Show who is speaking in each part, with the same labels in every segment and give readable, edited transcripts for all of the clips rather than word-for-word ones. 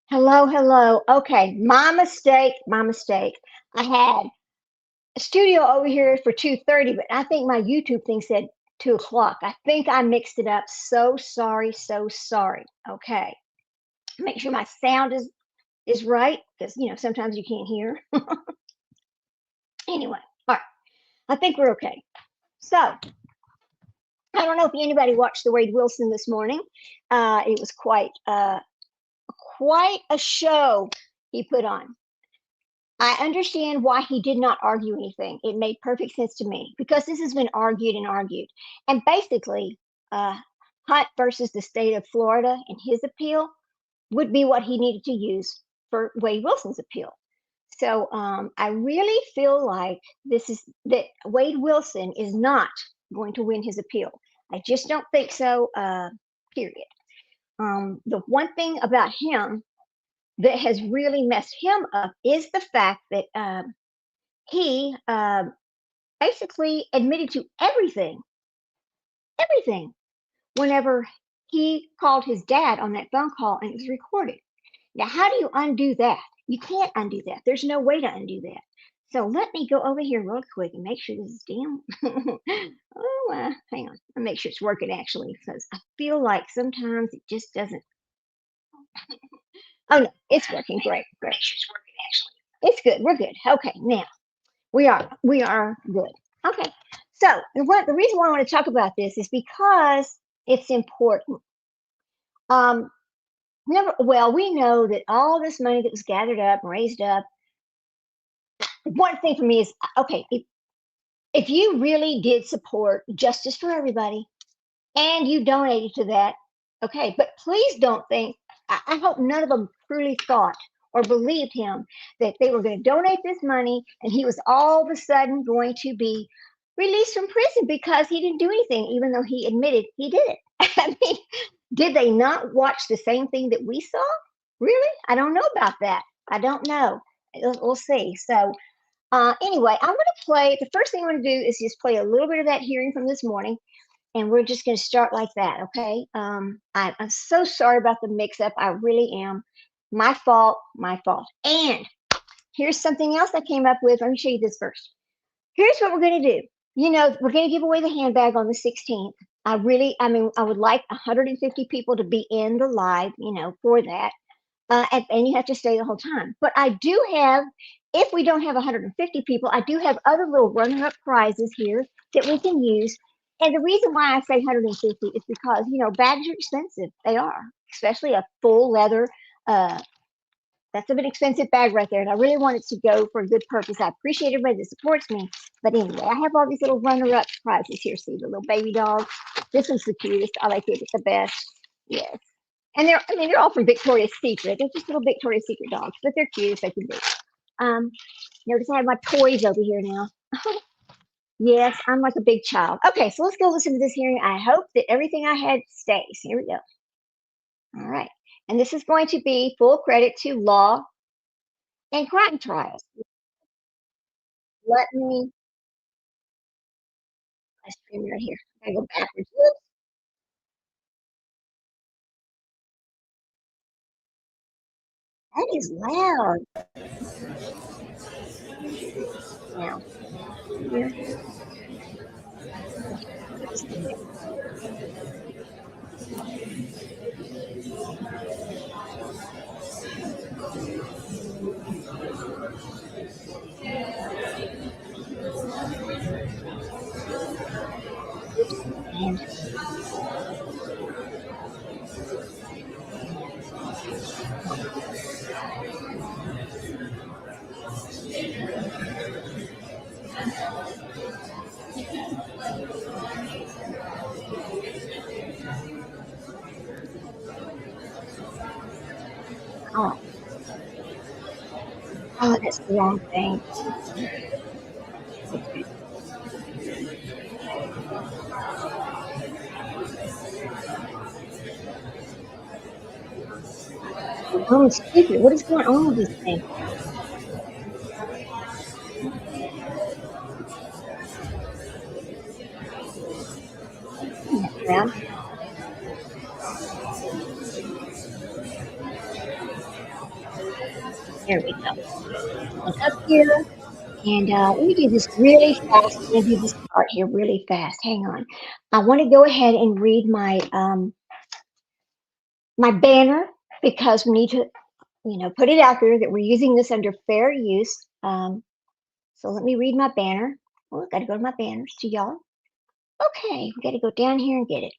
Speaker 1: Hello, hello. Okay, my mistake, my mistake. I had a studio over here for 2:30, but I think my YouTube thing said 2 o'clock. I think I mixed it up. So sorry, so sorry. Okay. Make sure my sound is right because sometimes you can't hear. Anyway, all right. I think we're okay. So I don't know if anybody watched the Wade Wilson this morning. It was quite a show he put on. I understand why he did not argue anything. It made perfect sense to me because this has been argued and argued. And basically, uh, Hunt versus the state of Florida and his appeal would be what he needed to use for Wade Wilson's appeal. So I really feel like this is that Wade Wilson is not going to win his appeal. I just don't think so. Period. The one thing about him that has really messed him up is the fact that he basically admitted to everything, whenever he called his dad on that phone call and it was recorded. Now, how do you undo that? You can't undo that. There's no way to undo that. So let me go over here real quick and make sure this is damn. Hang on. I'll make sure it's working actually because I feel like sometimes it just doesn't. Oh no, it's working. Great, great. It's good. We're good. Okay, now we are good. Okay. So the reason why I want to talk about this is because it's important. Um, we know that all this money that was gathered up and raised up. One thing for me is okay, if you really did support justice for everybody and you donated to that, okay, but please don't think. I hope none of them truly thought or believed him that they were going to donate this money and he was all of a sudden going to be released from prison because he didn't do anything, even though he admitted he did it. I mean, did they not watch the same thing that we saw? Really? I don't know about that. I don't know. We'll see. So, anyway, I'm going to play. The first thing I'm going to do is just play a little bit of that hearing from this morning, and we're just going to start like that. Okay. I'm so sorry about the mix up. I really am. My fault. My fault. And here's something else I came up with. Let me show you this first. Here's what we're going to do. We're going to give away the handbag on the 16th. I would like 150 people to be in the live, for that. And you have to stay the whole time. But I do have, if we don't have 150 people, I do have other little runner-up prizes here that we can use. And the reason why I say 150 is because, bags are expensive. They are, especially a full leather. That's an expensive bag right there. And I really want it to go for a good purpose. I appreciate everybody that supports me. But anyway, I have all these little runner-up prizes here. See the little baby dog. This one's the cutest. I like it. It's the best. Yes. And they're all from Victoria's Secret. They're just little Victoria's Secret dogs, but they're cute as they can be. Notice I have my toys over here now. Yes, I'm like a big child. Okay, so let's go listen to this hearing. I hope that everything I had stays. Here we go. All right. And this is going to be full credit to law and crime trials. Let me, I stream right here. I go backwards. Whoops. That is loud. Now, here. And oh, oh, that's the wrong thing. Okay. Oh, stupid. What is going on with this thing? Yeah. There we go. And up here, and let me do this really fast. I'm going to do this part here really fast. Hang on. I want to go ahead and read my banner because we need to, put it out there that we're using this under fair use. So let me read my banner. Oh, I've got to go to my banners to y'all. Okay, we got to go down here and get it.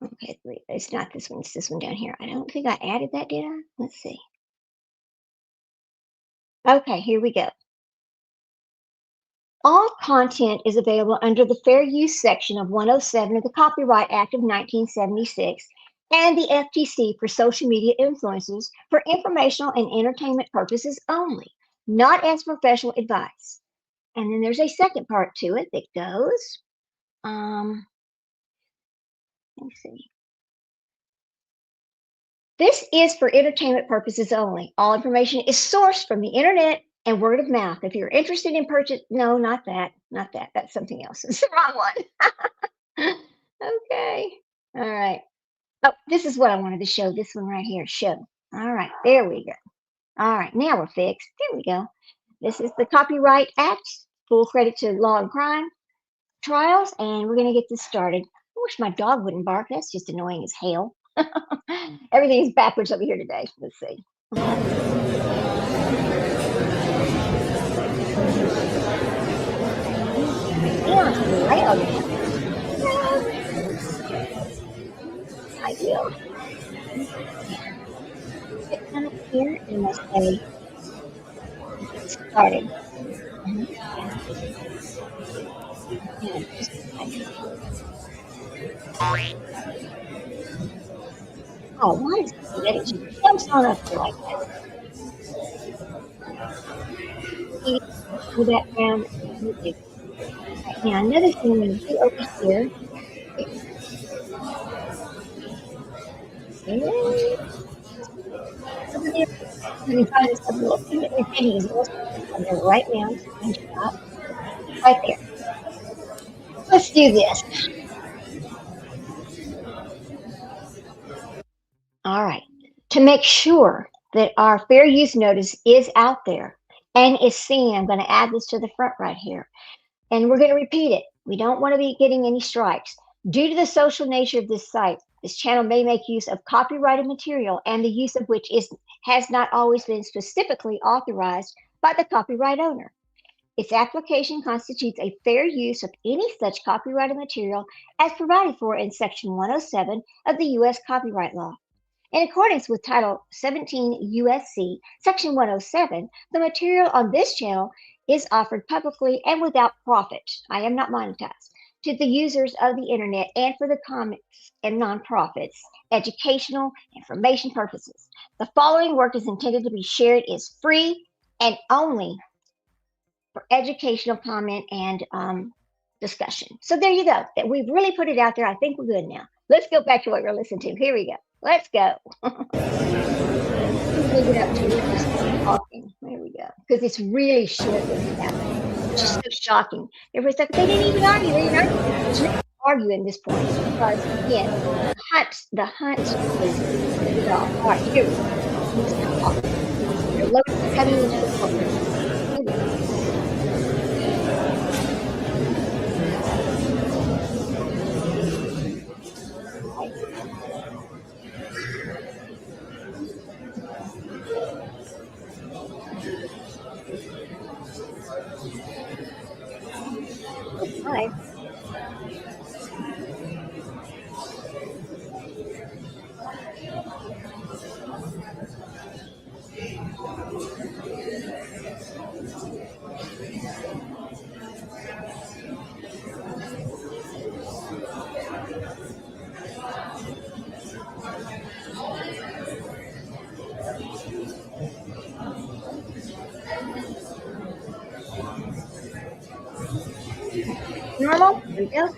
Speaker 1: Okay, wait, it's not this one. It's this one down here. I don't think I added that, did I? Let's see. Okay, here we go. All content is available under the Fair Use section of 107 of the Copyright Act of 1976 and the FTC for social media influencers for informational and entertainment purposes only, not as professional advice. And then there's a second part to it that goes, let me see. This is for entertainment purposes only. All information is sourced from the internet and word of mouth. If you're interested in purchase, no, not that. That's something else. It's the wrong one. Okay. All right. Oh, this is what I wanted to show. This one right here. Show. All right. There we go. All right. Now we're fixed. There we go. This is the Copyright Act. Full credit to Law and Crime Trials. And we're going to get this started. I wish my dog wouldn't bark. That's just annoying as hell. Everything's backwards over here today. Let's see. I will. Come up here and let's say get started. Oh, why is it just jumps on up here like that? See the background. Right, now another thing we do over here. Over there, you can find this little thing that we're getting is right now. Screenshot. Right there. Let's do this. All right. To make sure that our fair use notice is out there and is seen, I'm going to add this to the front right here. And we're going to repeat it. We don't want to be getting any strikes. Due to the social nature of this site, this channel may make use of copyrighted material and the use of which has not always been specifically authorized by the copyright owner. Its application constitutes a fair use of any such copyrighted material as provided for in Section 107 of the U.S. Copyright Law. In accordance with Title 17 U.S.C. Section 107, the material on this channel is offered publicly and without profit. I am not monetized to the users of the internet and for the comics and nonprofits, educational, information purposes. The following work is intended to be shared is free and only for educational comment and discussion. So there you go. We've really put it out there. I think we're good now. Let's go back to what we're listening to. Here we go. Let's go. Move it up to talking. There we go. Because it's really short. It's just so shocking. Everybody's like, they didn't even argue. They didn't argue at this point. Because, again, the hunt is it off. All right, here we go. You're loading, cutting into the corner. Here we go. Hi. Normal? There we go.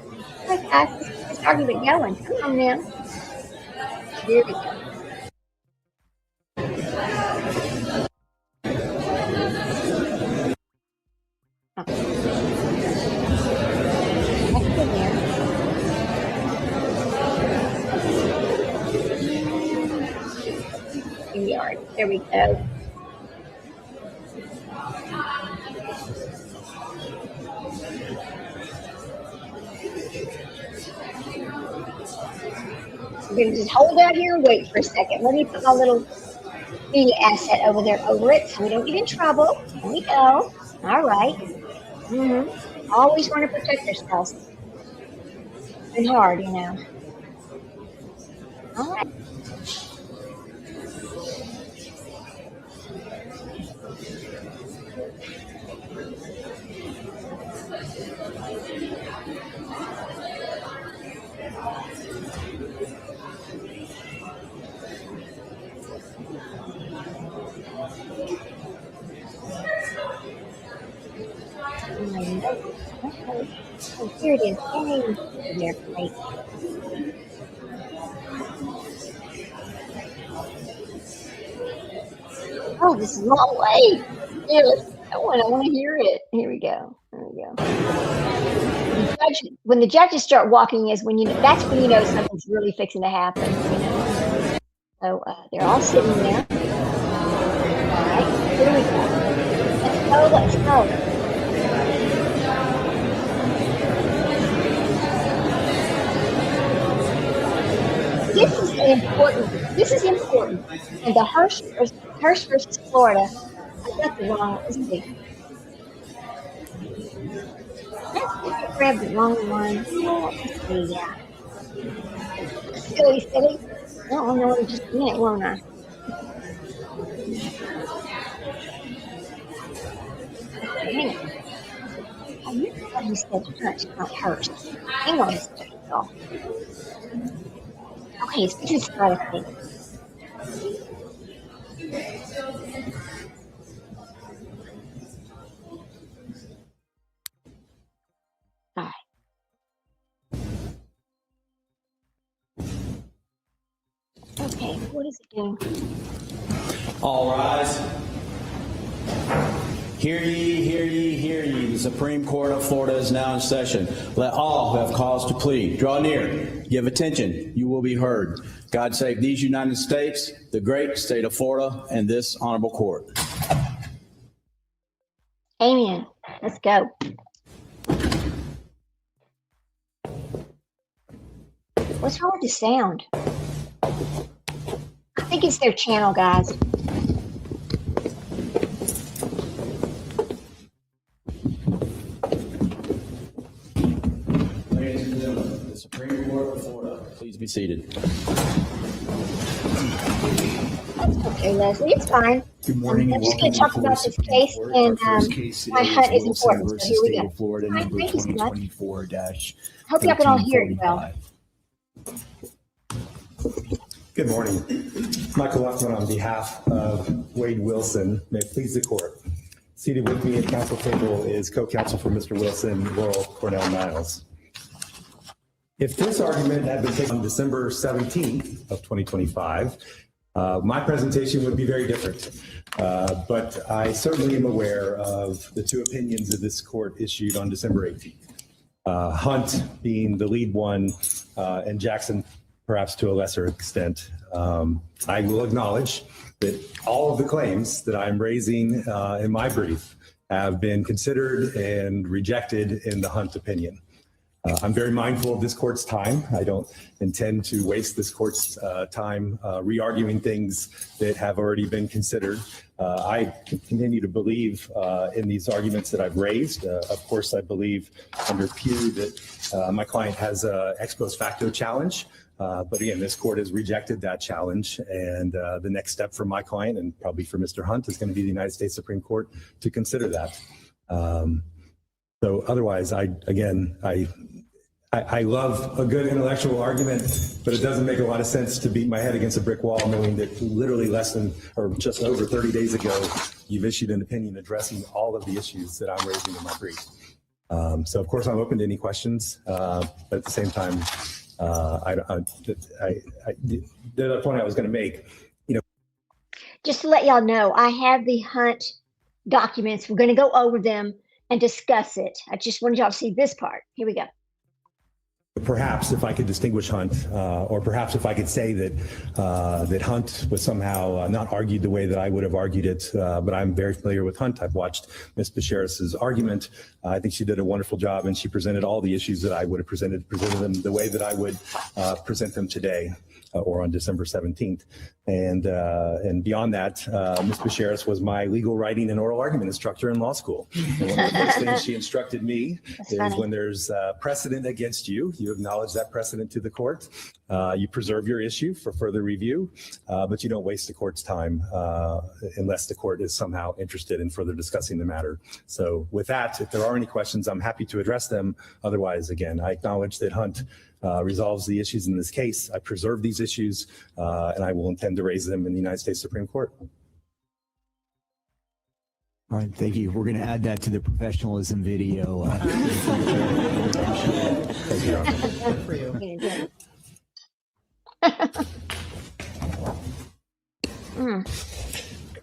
Speaker 1: Hi guys, let's argument going. Come on now. Here we go. Okay. Back in there. yard. There we go. We're going to just hold out here and wait for a second. Let me put my little media asset over there over it so we don't get in trouble. There we go. All right. Always want to protect ourselves. It's hard, you know. All right. Okay. Oh, here it is. Yay. There, great. Oh, this is a long way. Yes, I want to hear it. Here we go. There we go. When the judges start walking is when that's when you know something's really fixing to happen. You know? So they're all sitting there. All right, here we go. Let's go. This is important. And the Hirsch versus Florida, I got the wrong, let's see. I grabbed the wrong one. Let's see, yeah. Silly. I don't know in just a minute, won't I? Hang on. I thought he said Hirsch, not Hirsch. Hang on a second, y'all. Okay, it's this side of things. All right. Okay, what is it doing?
Speaker 2: All rise. Hear ye, hear ye, hear ye. The Supreme Court of Florida is now in session. Let all who have cause to plead draw near. Give attention. You will be heard. God save these United States, the great state of Florida, and this honorable court.
Speaker 1: Amen. Let's go. What's wrong with the sound? I think it's their channel, guys.
Speaker 2: Ladies and gentlemen, the Supreme Court of Florida, please be seated.
Speaker 1: That's okay, Leslie. It's fine.
Speaker 3: Good morning.
Speaker 1: I'm just going to talk about this case, and my hunt is important. So here we go.
Speaker 3: Florida,
Speaker 1: Hi,
Speaker 3: number
Speaker 1: thank you so much.
Speaker 3: 2024-1345.
Speaker 1: Hope y'all can all hear it well.
Speaker 3: Good morning. Michael Luckman on behalf of Wade Wilson. May it please the court. Seated with me at council table is co-counsel for Mr. Wilson, Laurel Cornell Niles. If this argument had been taken on December 17th of 2025, my presentation would be very different. But I certainly am aware of the two opinions that this court issued on December 18th. Hunt being the lead one, and Jackson perhaps to a lesser extent. I will acknowledge that all of the claims that I'm raising in my brief have been considered and rejected in the Hunt opinion. I'm very mindful of this court's time. I don't intend to waste this court's time re-arguing things that have already been considered. I continue to believe in these arguments that I've raised. Of course, I believe under Pew that my client has an ex post facto challenge. But again, this court has rejected that challenge, and the next step for my client and probably for Mr. Hunt is going to be the United States Supreme Court to consider that. So otherwise, I love a good intellectual argument, but it doesn't make a lot of sense to beat my head against a brick wall knowing that literally less than or just over 30 days ago, you've issued an opinion addressing all of the issues that I'm raising in my brief. So of course, I'm open to any questions, but at the same time, the other point I was going to make,
Speaker 1: Just to let y'all know, I have the Hunt documents. We're going to go over them and discuss it. I just wanted y'all to see this part. Here we go.
Speaker 3: Perhaps if I could distinguish Hunt, or perhaps if I could say that Hunt was somehow not argued the way that I would have argued it, but I'm very familiar with Hunt. I've watched Ms. Becheris's argument. I think she did a wonderful job, and she presented all the issues that I would have presented them the way that I would present them today. Or on December 17th. And beyond that, Ms. Becheris was my legal writing and oral argument instructor in law school. And one of the first things she instructed me is when there's precedent against you, you acknowledge that precedent to the court. You preserve your issue for further review, but you don't waste the court's time unless the court is somehow interested in further discussing the matter. So with that, if there are any questions, I'm happy to address them. Otherwise, again, I acknowledge that Hunt resolves the issues in this case. I preserve these issues, and I will intend to raise them in the United States Supreme Court.
Speaker 4: All right, thank you. We're going to add that to the professionalism video.
Speaker 3: Thank you, Your Honor.
Speaker 5: For you.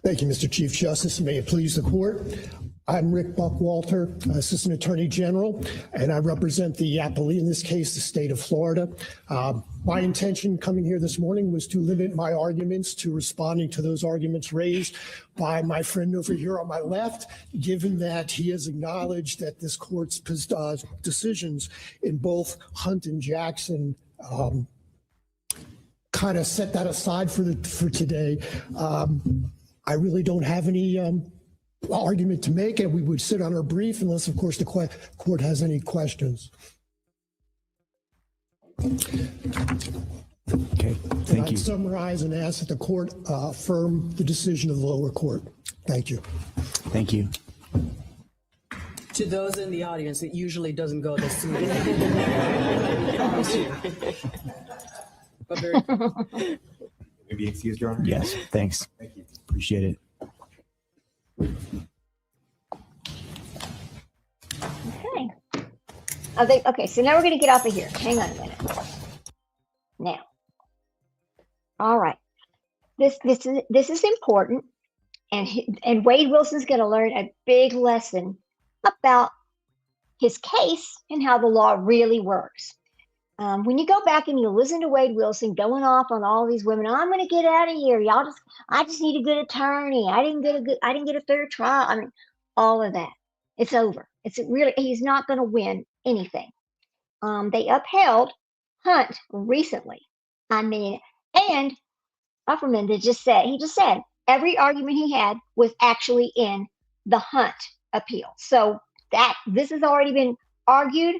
Speaker 6: Thank you, Mr. Chief Justice, and may it please the court. I'm Rick Buckwalter, Assistant Attorney General, and I represent the appellee in this case, the state of Florida. My intention coming here this morning was to limit my arguments to responding to those arguments raised by my friend over here on my left, given that he has acknowledged that this court's decisions in both Hunt and Jackson kind of set that aside for today. I really don't have any argument to make, and we would sit on our brief unless, of course, the court has any questions.
Speaker 4: Okay, thank you.
Speaker 6: I'd summarize and ask that the court affirm the decision of the lower court. Thank you.
Speaker 4: Thank you.
Speaker 5: To those in the audience, it usually doesn't go this smooth. I promise you. But very
Speaker 3: Maybe excused, Your Honor?
Speaker 4: Yes, thanks.
Speaker 3: Thank you.
Speaker 4: Appreciate it.
Speaker 1: Okay. Okay, so now we're going to get off of here. Hang on a minute. Now, all right. This is important, and Wade Wilson's going to learn a big lesson about his case and how the law really works. When you go back and you listen to Wade Wilson going off on all these women, I'm going to get out of here. I just need a good attorney. I didn't get a fair trial. I mean, all of that. It's over. He's not going to win anything. They upheld Hunt recently. I mean, and Ufferman just said every argument he had was actually in the Hunt appeal. So this has already been argued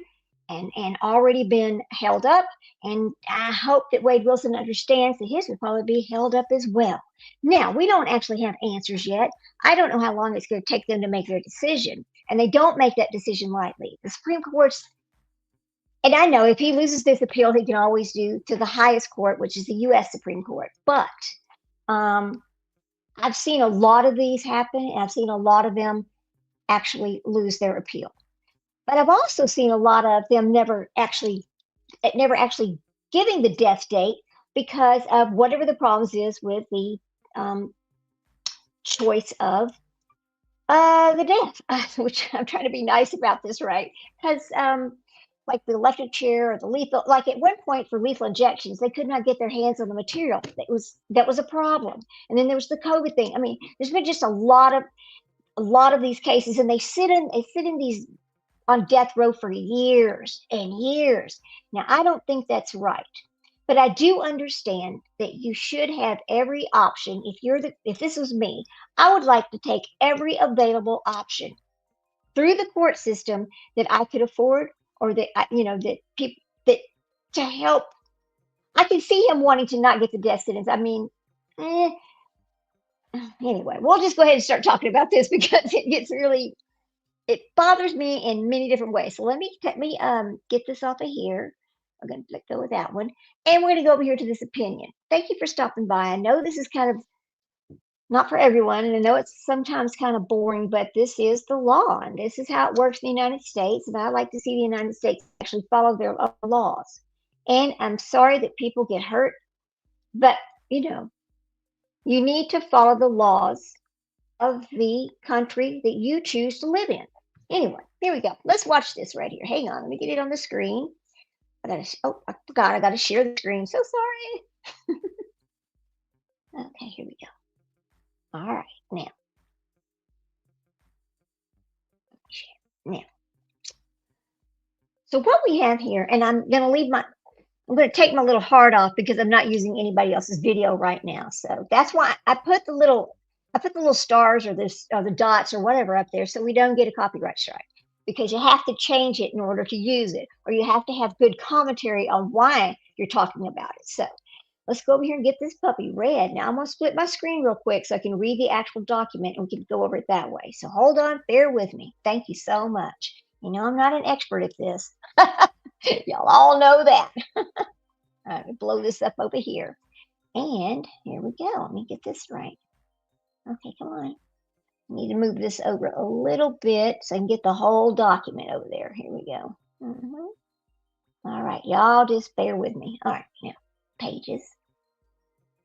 Speaker 1: and already been held up. And I hope that Wade Wilson understands that his will probably be held up as well. Now, we don't actually have answers yet. I don't know how long it's going to take them to make their decision. And they don't make that decision lightly. The Supreme Court's, and I know if he loses this appeal, he can always do to the highest court, which is the U.S. Supreme Court. But I've seen a lot of these happen, and I've seen a lot of them actually lose their appeal. But I've also seen a lot of them never actually giving the death date because of whatever the problems is with the choice of the death, which I'm trying to be nice about this, right? Because like the electric chair or the lethal, like at one point for lethal injections, they could not get their hands on the material. That was a problem. And then there was the COVID thing. I mean, there's been just a lot of these cases, and they sit in these on death row for years and years. Now, I don't think that's right, but I do understand that you should have every option. If this was me, I would like to take every available option through the court system that I could afford, or that to help. I can see him wanting to not get the death sentence. I mean, anyway, we'll just go ahead and start talking about this because it bothers me in many different ways. So let me get this off of here. I'm going to let go of that one. And we're going to go over here to this opinion. Thank you for stopping by. I know this is kind of not for everyone, and I know it's sometimes kind of boring, but this is the law, and this is how it works in the United States, and I like to see the United States actually follow their laws. And I'm sorry that people get hurt, but, you need to follow the laws of the country that you choose to live in. Anyway, here we go. Let's watch this right here. Hang on, let me get it on the screen. I forgot I gotta share the screen. So sorry. Okay, here we go. All right, now. Share. Now. So what we have here, and I'm going to take my little heart off because I'm not using anybody else's video right now. So that's why I put the little stars or the dots or whatever up there so we don't get a copyright strike, because you have to change it in order to use it, or you have to have good commentary on why you're talking about it. So let's go over here and get this puppy read. Now I'm going to split my screen real quick so I can read the actual document and we can go over it that way. So hold on, bear with me. Thank you so much. You know, I'm not an expert at this. Y'all all know that. All right, blow this up over here. And here we go. Let me get this right. Okay, come on. I need to move this over a little bit so I can get the whole document over there. Here we go. All right, y'all just bear with me. All right, now, pages.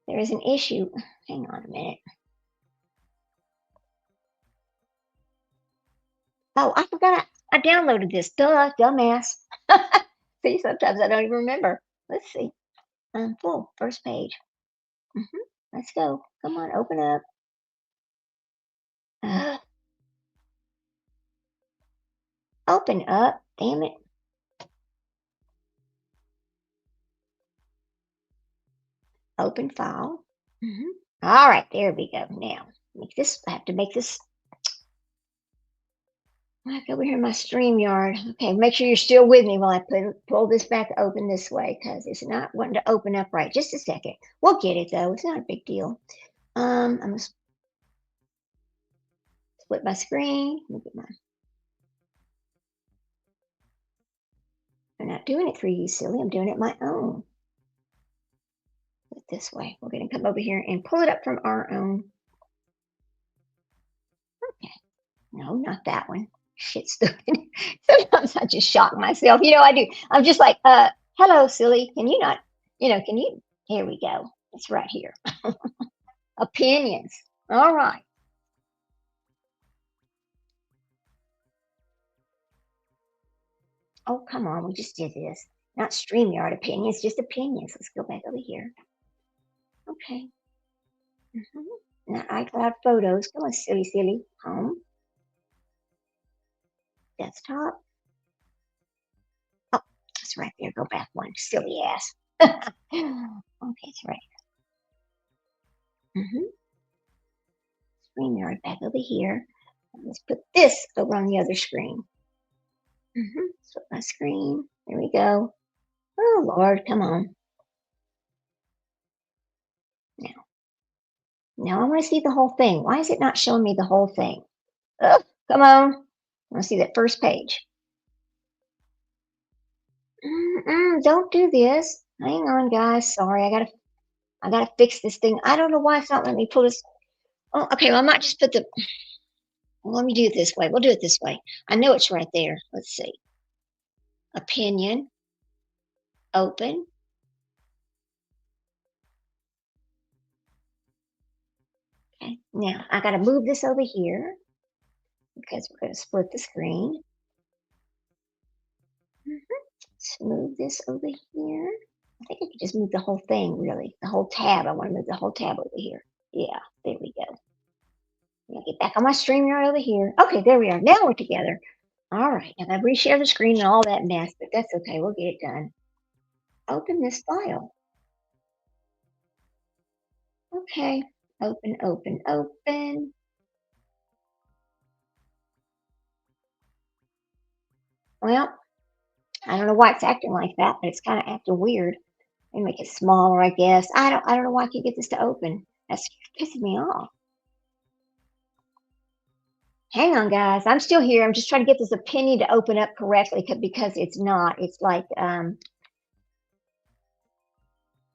Speaker 1: There is an issue. Hang on a minute. Oh, I forgot I downloaded this. Duh, dumbass. See, sometimes I don't even remember. Let's see. Full, first page. Let's go. Come on, open up. Open up. Damn it. Open file. All right, there we go. Now, I have to make this. Back over here in my StreamYard. Okay, make sure you're still with me while I pull this back open this way, because it's not wanting to open up right. Just a second. We'll get it though. It's not a big deal. I'm gonna split my screen. Look at I'm not doing it for you, silly. I'm doing it my own. This way. We're going to come over here and pull it up from our own. Okay. No, not that one. Shit, stupid. Sometimes I just shock myself. You know, I do. I'm just like, hello, silly. Can you not, can you? Here we go. It's right here. Opinions. All right. Oh, come on. We just did this. Not StreamYard opinions, just opinions. Let's go back over here. Okay. Not iCloud photos. Come on, silly. Home. Desktop. Oh, it's right there. Go back one. Silly ass. Okay, it's right. StreamYard back over here. Let's put this over on the other screen. Split my screen. There we go. Oh, Lord, come on. Now I want to see the whole thing. Why is it not showing me the whole thing? Oh, come on. I want to see that first page. Don't do this. Hang on, guys. Sorry, I gotta fix this thing. I don't know why it's not letting me pull this. Oh, okay. Well, I might just put the. Well, let me do it this way. We'll do it this way. I know it's right there. Let's see. Opinion. Open. Okay. Now I gotta move this over here because we're gonna split the screen. Let's move this over here. I think I could just move the whole thing, really. The whole tab. I want to move the whole tab over here. Yeah, there we go. Now get back on my StreamYard over here. Okay, there we are. Now we're together. All right. And I've reshared the screen and all that mess, but that's okay. We'll get it done. Open this file. Okay. Open. Well, I don't know why it's acting like that, but it's kind of acting weird. Let me make it smaller, I guess. I don't know why I can't get this to open. That's pissing me off. Hang on, guys. I'm still here. I'm just trying to get this opinion to open up correctly because it's not. It's like,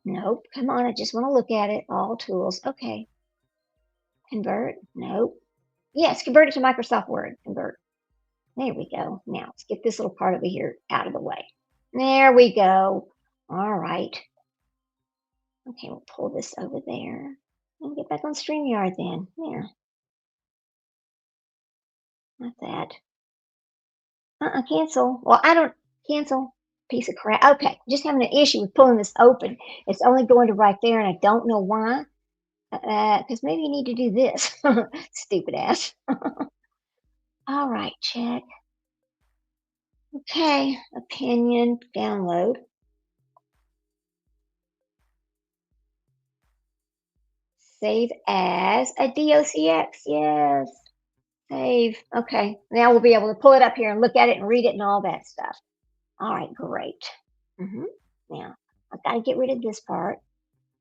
Speaker 1: nope. Come on. I just want to look at it. All tools. Okay. Convert. Nope. Yes, convert it to Microsoft Word. Convert. There we go. Now let's get this little part over here out of the way. There we go. All right. Okay, we'll pull this over there and get back on StreamYard then. There. Not that. Cancel. Well, I don't cancel. piece of crap. Okay, just having an issue with pulling this open. It's only going to right there, and I don't know why. Because maybe you need to do this. Stupid ass. All right, check. Okay, opinion, download. Save as a docx. Yes. Save. Okay, now we'll be able to pull it up here and look at it and read it and all that stuff. All right, great. Now, I've got to get rid of this part.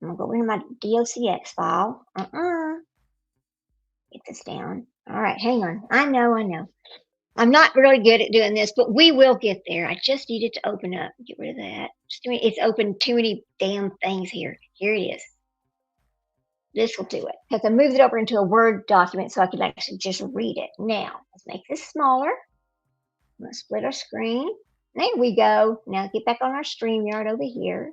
Speaker 1: I'm going to go into my docx file. Get this down. All right, hang on. I know. I'm not really good at doing this, but we will get there. I just need it to open up. Get rid of that. It's open too many damn things here. Here it is. This will do it because I moved it over into a Word document so I could actually just read it. Now, let's make this smaller. I'm going to split our screen. There we go. Now get back on our StreamYard over here.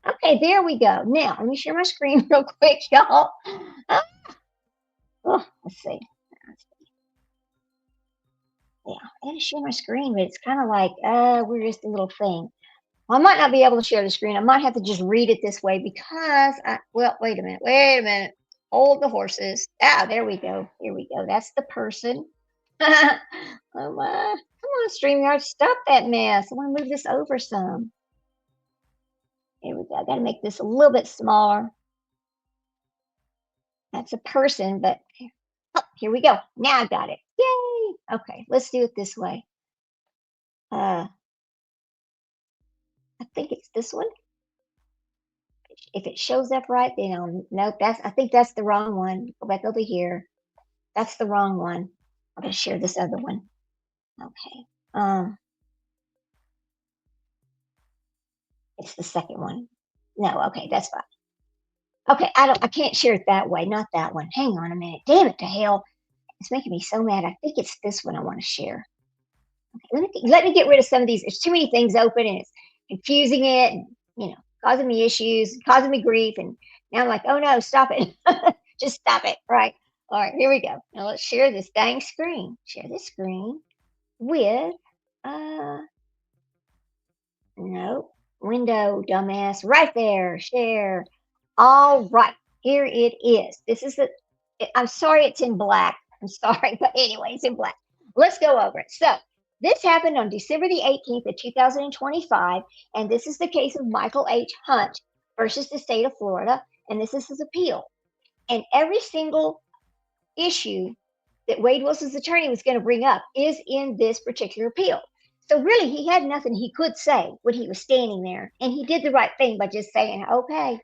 Speaker 1: Okay, there we go. Now, let me share my screen real quick, y'all. Let's see. Yeah, I gotta share my screen, but it's kind of like, we're just a little thing. Well, I might not be able to share the screen. I might have to just read it this way because, well, wait a minute. Hold the horses. There we go. Here we go. That's the person. Oh my. Come on, StreamYard, stop that mess. I want to move this over some. Here we go. I got to make this a little bit smaller. That's a person, but here we go. Now I got it. Yay. Okay, let's do it this way. I think it's this one. If it shows up right, then I'll nope. I think that's the wrong one. Go back over here. That's the wrong one. I'm gonna share this other one. Okay. It's the second one. No, okay, that's fine. Okay, I can't share it that way, not that one. Hang on a minute. Damn it to hell. It's making me so mad. I think it's this one I want to share. Okay, let me get rid of some of these. There's too many things open and it's confusing it and, causing me issues, causing me grief. And now I'm like, oh no, stop it. Just stop it. Right. All right, here we go. Now let's share this dang screen. Share this screen with, no, window, dumbass. Right there. Share. All right, here it is. This is I'm sorry it's in black. I'm sorry, but anyway, it's in black. Let's go over it. So this happened on December the 18th of 2025, and this is the case of Michael H. Hunt versus the state of Florida, and this is his appeal. And every single issue that Wade Wilson's attorney was going to bring up is in this particular appeal. So really, he had nothing he could say when he was standing there, and he did the right thing by just saying, okay,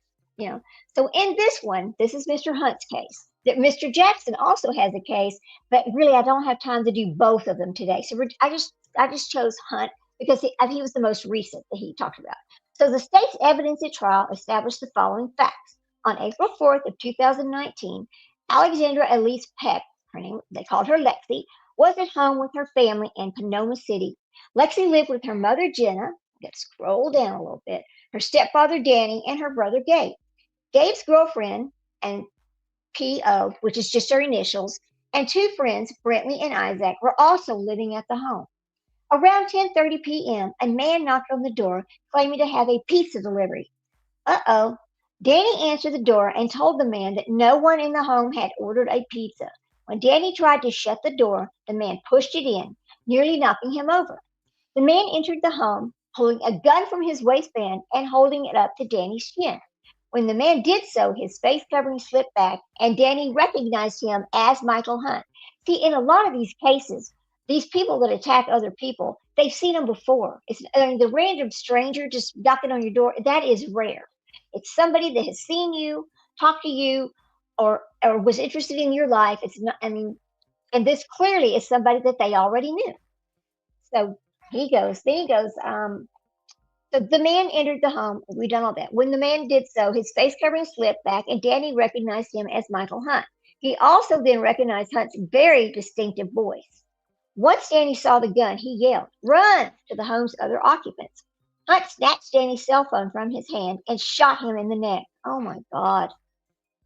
Speaker 1: So in this one, this is Mr. Hunt's case. That Mr. Jackson also has a case, but really I don't have time to do both of them today. So I just chose Hunt because he was the most recent that he talked about. So the state's evidence at trial established the following facts. On April 4th of 2019, Alexandra Elise Peck, her name, they called her Lexi, was at home with her family in Sonoma City. Lexi lived with her mother, Jenna, let's scroll down a little bit, her stepfather, Danny, and her brother, Gabe. Gabe's girlfriend and P.O., which is just her initials, and two friends, Brentley and Isaac, were also living at the home. Around 10:30 p.m., a man knocked on the door, claiming to have a pizza delivery. Uh-oh. Danny answered the door and told the man that no one in the home had ordered a pizza. When Danny tried to shut the door, the man pushed it in, nearly knocking him over. The man entered the home, pulling a gun from his waistband and holding it up to Danny's chin. When the man did so, his face covering slipped back, and Danny recognized him as Michael Hunt. See, in a lot of these cases, these people that attack other people, they've seen them before. The random stranger just knocking on your door, that is rare. It's somebody that has seen you, talked to you, or was interested in your life. It's not, and this clearly is somebody that they already knew. So then he goes, so the man entered the home. We've done all that. When the man did so, his face covering slipped back, and Danny recognized him as Michael Hunt. He also then recognized Hunt's very distinctive voice. Once Danny saw the gun, he yelled, "Run!" to the home's other occupants. Hunt snatched Danny's cell phone from his hand and shot him in the neck. Oh my God.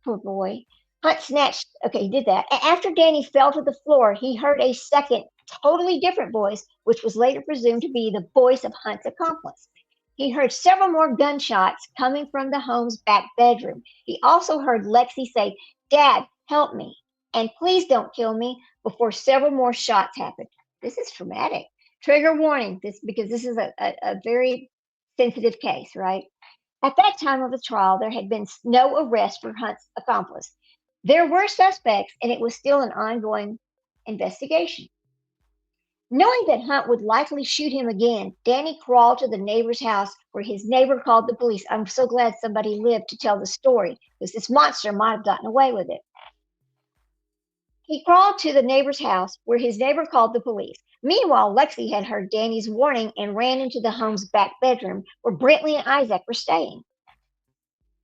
Speaker 1: Poor boy. Hunt snatched, okay, he did that. After Danny fell to the floor, he heard a second, totally different voice, which was later presumed to be the voice of Hunt's accomplice. He heard several more gunshots coming from the home's back bedroom. He also heard Lexi say, "Dad, help me, and please don't kill me," before several more shots happened. This is traumatic. Trigger warning, because this is a very sensitive case, right? At that time of the trial, there had been no arrest for Hunt's accomplice. There were suspects, and it was still an ongoing investigation. Knowing that Hunt would likely shoot him again, Danny crawled to the neighbor's house where his neighbor called the police. I'm so glad somebody lived to tell the story because this monster might have gotten away with it. He crawled to the neighbor's house where his neighbor called the police. Meanwhile, Lexi had heard Danny's warning and ran into the home's back bedroom where Brentley and Isaac were staying.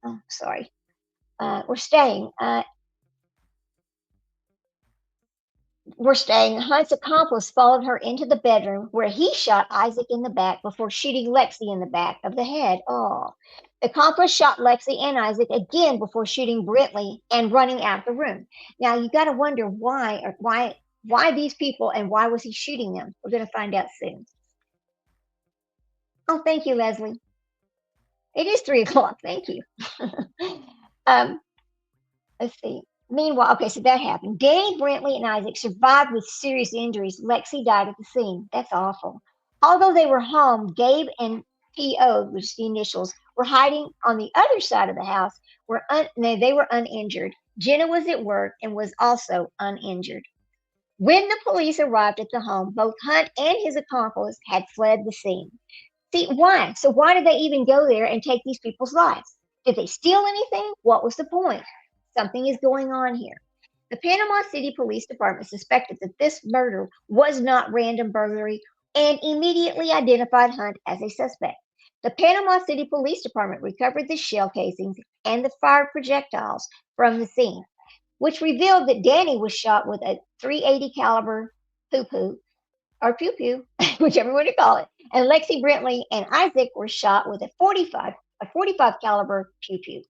Speaker 1: Oh, sorry. Were staying. Hunt's accomplice followed her into the bedroom where he shot Isaac in the back before shooting Lexi in the back of the head. Oh, the accomplice shot Lexi and Isaac again before shooting Brentley and running out of the room. Now you got to wonder why these people and why was he shooting them? We're going to find out soon. Oh, thank you, Leslie. It is 3 o'clock. Thank you. Let's see. Meanwhile, okay, so that happened. Danny, Brentley, and Isaac survived with serious injuries. Lexi died at the scene. That's awful. Although they were home, Gabe and P.O., which is the initials, were hiding on the other side of the house. They were uninjured. Jenna was at work and was also uninjured. When the police arrived at the home, both Hunt and his accomplice had fled the scene. See, why? So why did they even go there and take these people's lives? Did they steal anything? What was the point? Something is going on here. The Panama City Police Department suspected that this murder was not random burglary and immediately identified Hunt as a suspect. The Panama City Police Department recovered the shell casings and the fired projectiles from the scene, which revealed that Danny was shot with a .380 caliber poo-poo, or pew-pew, whichever you want to call it, and Lexi, Brentley, and Isaac were shot with a 45 caliber pew-pew.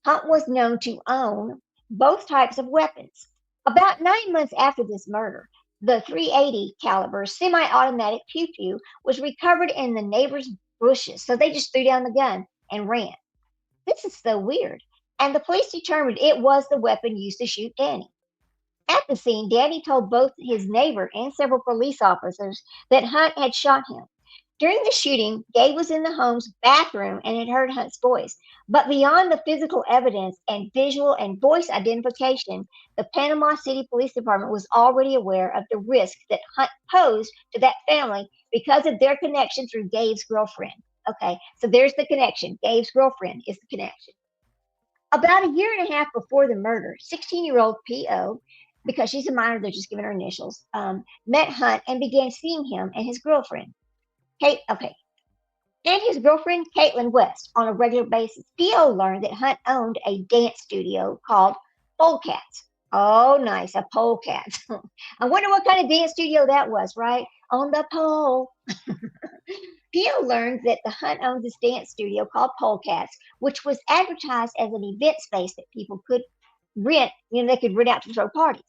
Speaker 1: Hunt was known to own both types of weapons. About 9 months after this murder, the .380 caliber semi-automatic pew-pew was recovered in the neighbor's bushes. So they just threw down the gun and ran. This is so weird. And the police determined it was the weapon used to shoot Danny. At the scene, Danny told both his neighbor and several police officers that Hunt had shot him. During the shooting, Gabe was in the home's bathroom and had heard Hunt's voice. But beyond the physical evidence and visual and voice identification, the Panama City Police Department was already aware of the risk that Hunt posed to that family because of their connection through Gabe's girlfriend. Okay, so there's the connection. Gabe's girlfriend is the connection. About a year and a half before the murder, 16-year-old P.O., because she's a minor, they're just giving her initials, met Hunt and began seeing him and his girlfriend. And his girlfriend, Caitlin West, on a regular basis. P.O. learned that Hunt owned a dance studio called Polecats. Oh, nice, a Polecat. I wonder what kind of dance studio that was, right? On the pole. P.O. learned that the Hunt owned this dance studio called Polecats, which was advertised as an event space that people could rent, they could rent out to throw parties.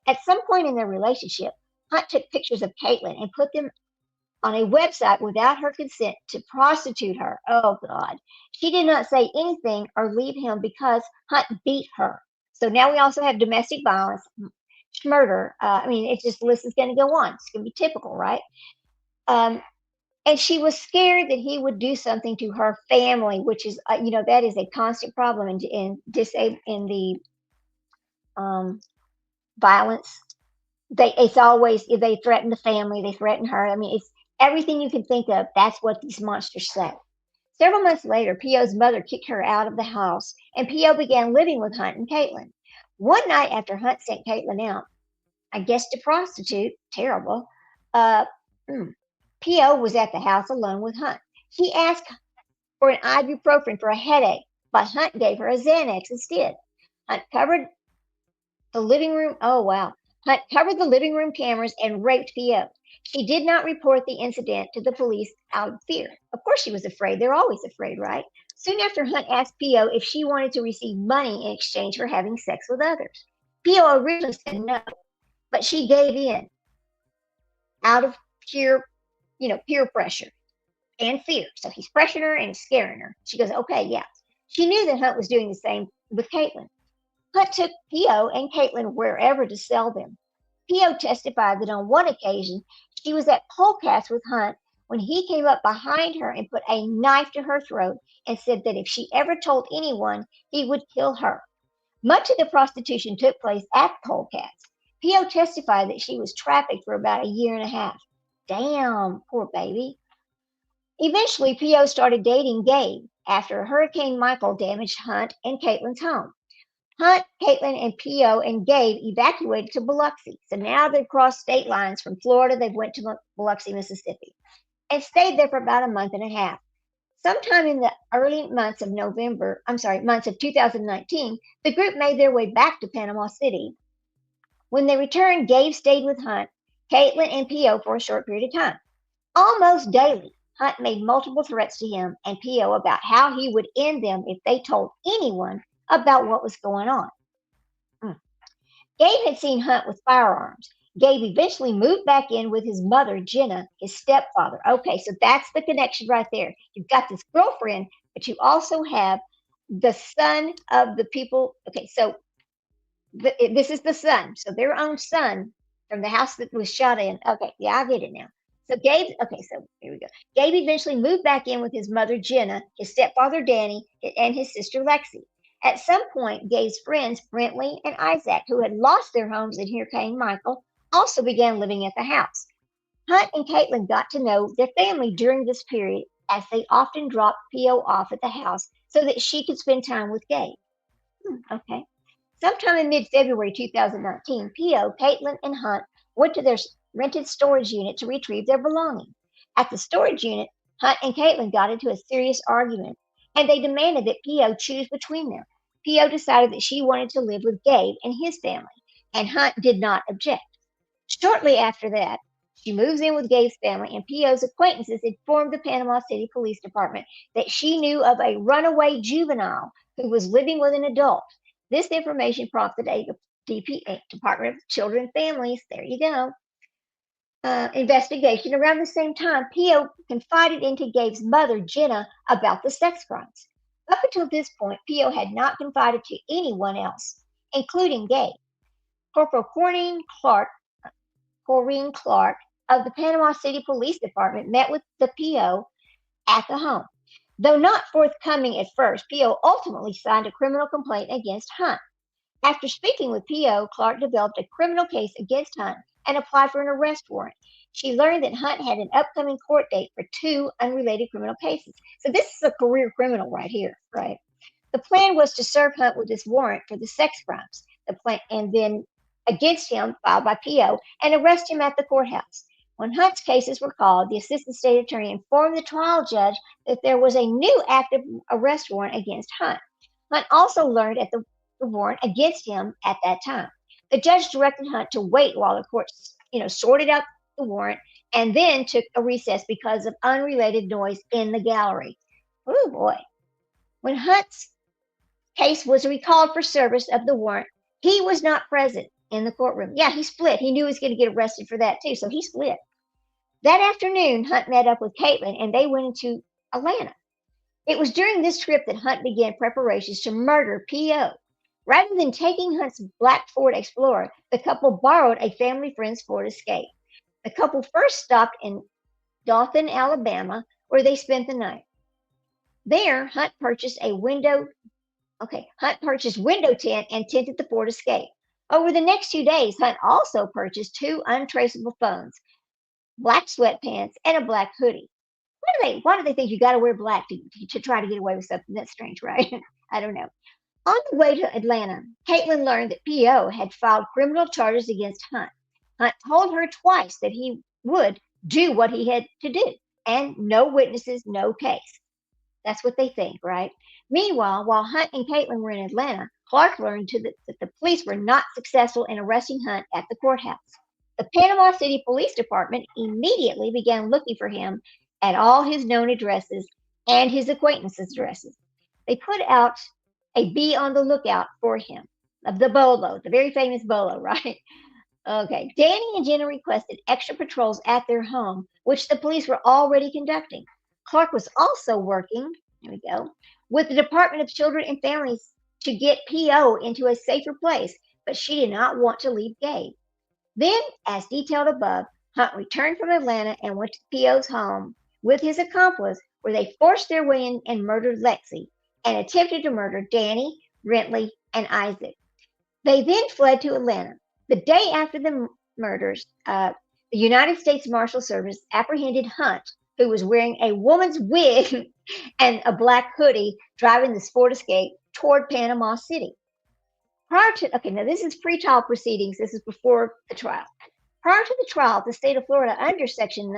Speaker 1: At some point in their relationship, Hunt took pictures of Caitlin and put them on a website without her consent to prostitute her. Oh, God. She did not say anything or leave him because Hunt beat her. So now we also have domestic violence, murder. It's just the list is going to go on. It's going to be typical, right? And she was scared that he would do something to her family, which is, that is a constant problem in the violence. It's always, they threaten the family, they threaten her. It's everything you can think of. That's what these monsters say. Several months later, P.O.'s mother kicked her out of the house, and P.O. began living with Hunt and Caitlin. One night after Hunt sent Caitlin out, I guess to prostitute, terrible, P.O. was at the house alone with Hunt. She asked for an ibuprofen for a headache, but Hunt gave her a Xanax instead. Hunt covered the living room. Oh, wow. Hunt covered the living room cameras and raped P.O. She did not report the incident to the police out of fear. Of course she was afraid. They're always afraid, right? Soon after, Hunt asked P.O. if she wanted to receive money in exchange for having sex with others. P.O. originally said no, but she gave in out of pure, peer pressure and fear. So he's pressuring her and scaring her. She goes, okay, yeah. She knew that Hunt was doing the same with Caitlin. Hunt took P.O. and Caitlin wherever to sell them. P.O. testified that on one occasion, she was at Polecats with Hunt when he came up behind her and put a knife to her throat and said that if she ever told anyone, he would kill her. Much of the prostitution took place at Polecats. P.O. testified that she was trafficked for about a year and a half. Damn, poor baby. Eventually, P.O. started dating Gabe after Hurricane Michael damaged Hunt and Caitlin's home. Hunt, Caitlin, and P.O. and Gabe evacuated to Biloxi. So now they've crossed state lines from Florida. They went to Biloxi, Mississippi, and stayed there for about a month and a half. Sometime in the early months of 2019, the group made their way back to Panama City. When they returned, Gabe stayed with Hunt, Caitlin, and P.O. for a short period of time. Almost daily, Hunt made multiple threats to him and P.O. about how he would end them if they told anyone about what was going on. Gabe had seen Hunt with firearms. Gabe eventually moved back in with his mother, Jenna, his stepfather. Okay, so that's the connection right there. You've got this girlfriend, but you also have the son of the people. Okay, so this is the son. So their own son from the house that was shot in. Okay, yeah, I get it now. So Gabe, okay, so here we go. Gabe eventually moved back in with his mother, Jenna, his stepfather, Danny, and his sister, Lexi. At some point, Gabe's friends, Brentley and Isaac, who had lost their homes in Hurricane Michael, also began living at the house. Hunt and Caitlin got to know their family during this period, as they often dropped P.O. off at the house so that she could spend time with Gabe. Okay. Sometime in mid-February 2019, P.O., Caitlin, and Hunt went to their rented storage unit to retrieve their belongings. At the storage unit, Hunt and Caitlin got into a serious argument, and they demanded that P.O. choose between them. P.O. decided that she wanted to live with Gabe and his family, and Hunt did not object. Shortly after that, she moves in with Gabe's family, and P.O.'s acquaintances informed the Panama City Police Department that she knew of a runaway juvenile who was living with an adult. This information prompted a Department of Children and Families, there you go, investigation. Around the same time, P.O. confided into Gabe's mother, Jenna, about the sex crimes. Up until this point, P.O. had not confided to anyone else, including Gabe. Corporal Corrine Clark of the Panama City Police Department met with the P.O. at the home. Though not forthcoming at first, P.O. ultimately signed a criminal complaint against Hunt. After speaking with P.O., Clark developed a criminal case against Hunt and applied for an arrest warrant. She learned that Hunt had an upcoming court date for 2 unrelated criminal cases. So this is a career criminal right here, right? The plan was to serve Hunt with this warrant for the sex crimes, and then against him filed by P.O. and arrest him at the courthouse. When Hunt's cases were called, the assistant state attorney informed the trial judge that there was a new active arrest warrant against Hunt. Hunt also learned at the warrant against him at that time. The judge directed Hunt to wait while the court, sorted out the warrant, and then took a recess because of unrelated noise in the gallery. Oh boy. When Hunt's case was recalled for service of the warrant, he was not present in the courtroom. Yeah, he split. He knew he was going to get arrested for that too, so he split. That afternoon, Hunt met up with Caitlin and they went into Atlanta. It was during this trip that Hunt began preparations to murder P.O. Rather than taking Hunt's black Ford Explorer, the couple borrowed a family friend's Ford Escape. The couple first stopped in Dothan, Alabama, where they spent the night. There, Hunt purchased window tint and tinted the Ford Escape. Over the next 2 days, Hunt also purchased 2 untraceable phones, black sweatpants, and a black hoodie. Why do they think you got to wear black to try to get away with something? That's strange, right? I don't know. On the way to Atlanta, Caitlin learned that P.O. had filed criminal charges against Hunt. Hunt told her twice that he would do what he had to do, and no witnesses, no case. That's what they think, right? Meanwhile, while Hunt and Caitlin were in Atlanta, Clark learned that the police were not successful in arresting Hunt at the courthouse. The Panama City Police Department immediately began looking for him at all his known addresses and his acquaintances' addresses. they put out a be on the lookout for him of the Bolo, the very famous Bolo, right? Okay. Danny and Jenna requested extra patrols at their home, which the police were already conducting. Clark was also working, here we go, with the Department of Children and Families to get PO into a safer place, but she did not want to leave Gabe. Then, as detailed above, Hunt returned from Atlanta and went to PO's home with his accomplice, where they forced their way in and murdered Lexi and attempted to murder Danny, Rentley, and Isaac. They then fled to Atlanta. The day after the murders, the United States Marshal Service apprehended Hunt, who was wearing a woman's wig and a black hoodie, driving the Ford Escape toward Panama City. Prior to, okay, now this is pre-trial proceedings. This is before the trial. Prior to the trial, the state of Florida, under Section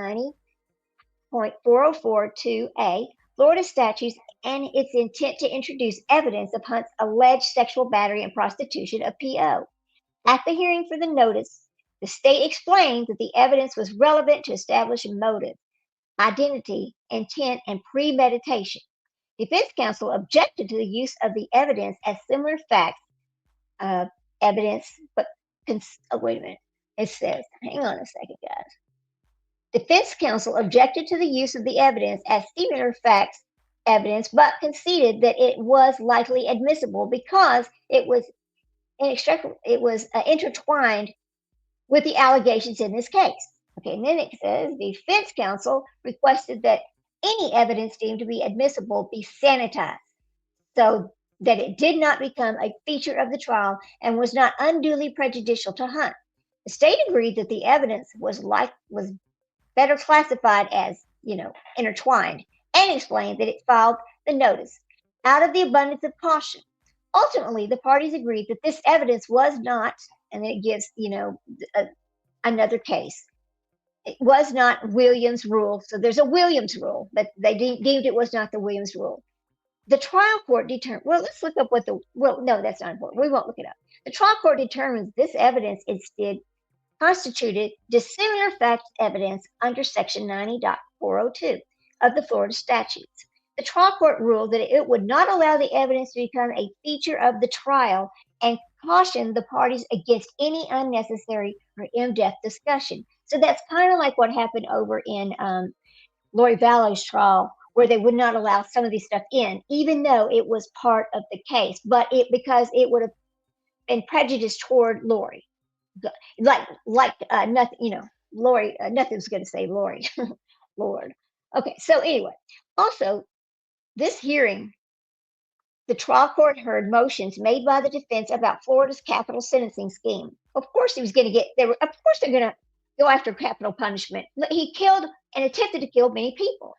Speaker 1: 90.4042A, Florida statutes, and its intent to introduce evidence of Hunt's alleged sexual battery and prostitution of PO. At the hearing for the notice, the state explained that the evidence was relevant to establish motive, identity, intent, and premeditation. Defense counsel objected to the use of the evidence as similar facts evidence, but wait a minute. It says, hang on a second, guys. Defense counsel objected to the use of the evidence as similar facts evidence, but conceded that it was likely admissible because it was intertwined with the allegations in this case. Okay, and then it says the defense counsel requested that any evidence deemed to be admissible be sanitized so that it did not become a feature of the trial and was not unduly prejudicial to Hunt. The state agreed that the evidence was better classified as, intertwined, and explained that it filed the notice out of the abundance of caution. Ultimately, the parties agreed that this evidence was not, and it gives, another case. It was not Williams' rule. So there's a Williams rule, but they deemed it was not the Williams rule. The trial court determined, let's look up no, that's not important. We won't look it up. The trial court determines this evidence instead constituted dissimilar fact evidence under Section 90.402 of the Florida statutes. The trial court ruled that it would not allow the evidence to become a feature of the trial and cautioned the parties against any unnecessary or in-depth discussion. So that's kind of like what happened over in Lori Vallow's trial, where they would not allow some of this stuff in, even though it was part of the case, but because it would have been prejudiced toward Lori. Like nothing, Lori, nothing was going to say Lori, Lord. Okay, so anyway, also this hearing, the trial court heard motions made by the defense about Florida's capital sentencing scheme. Of course, he was going to of course, they're going to go after capital punishment. He killed and attempted to kill many people.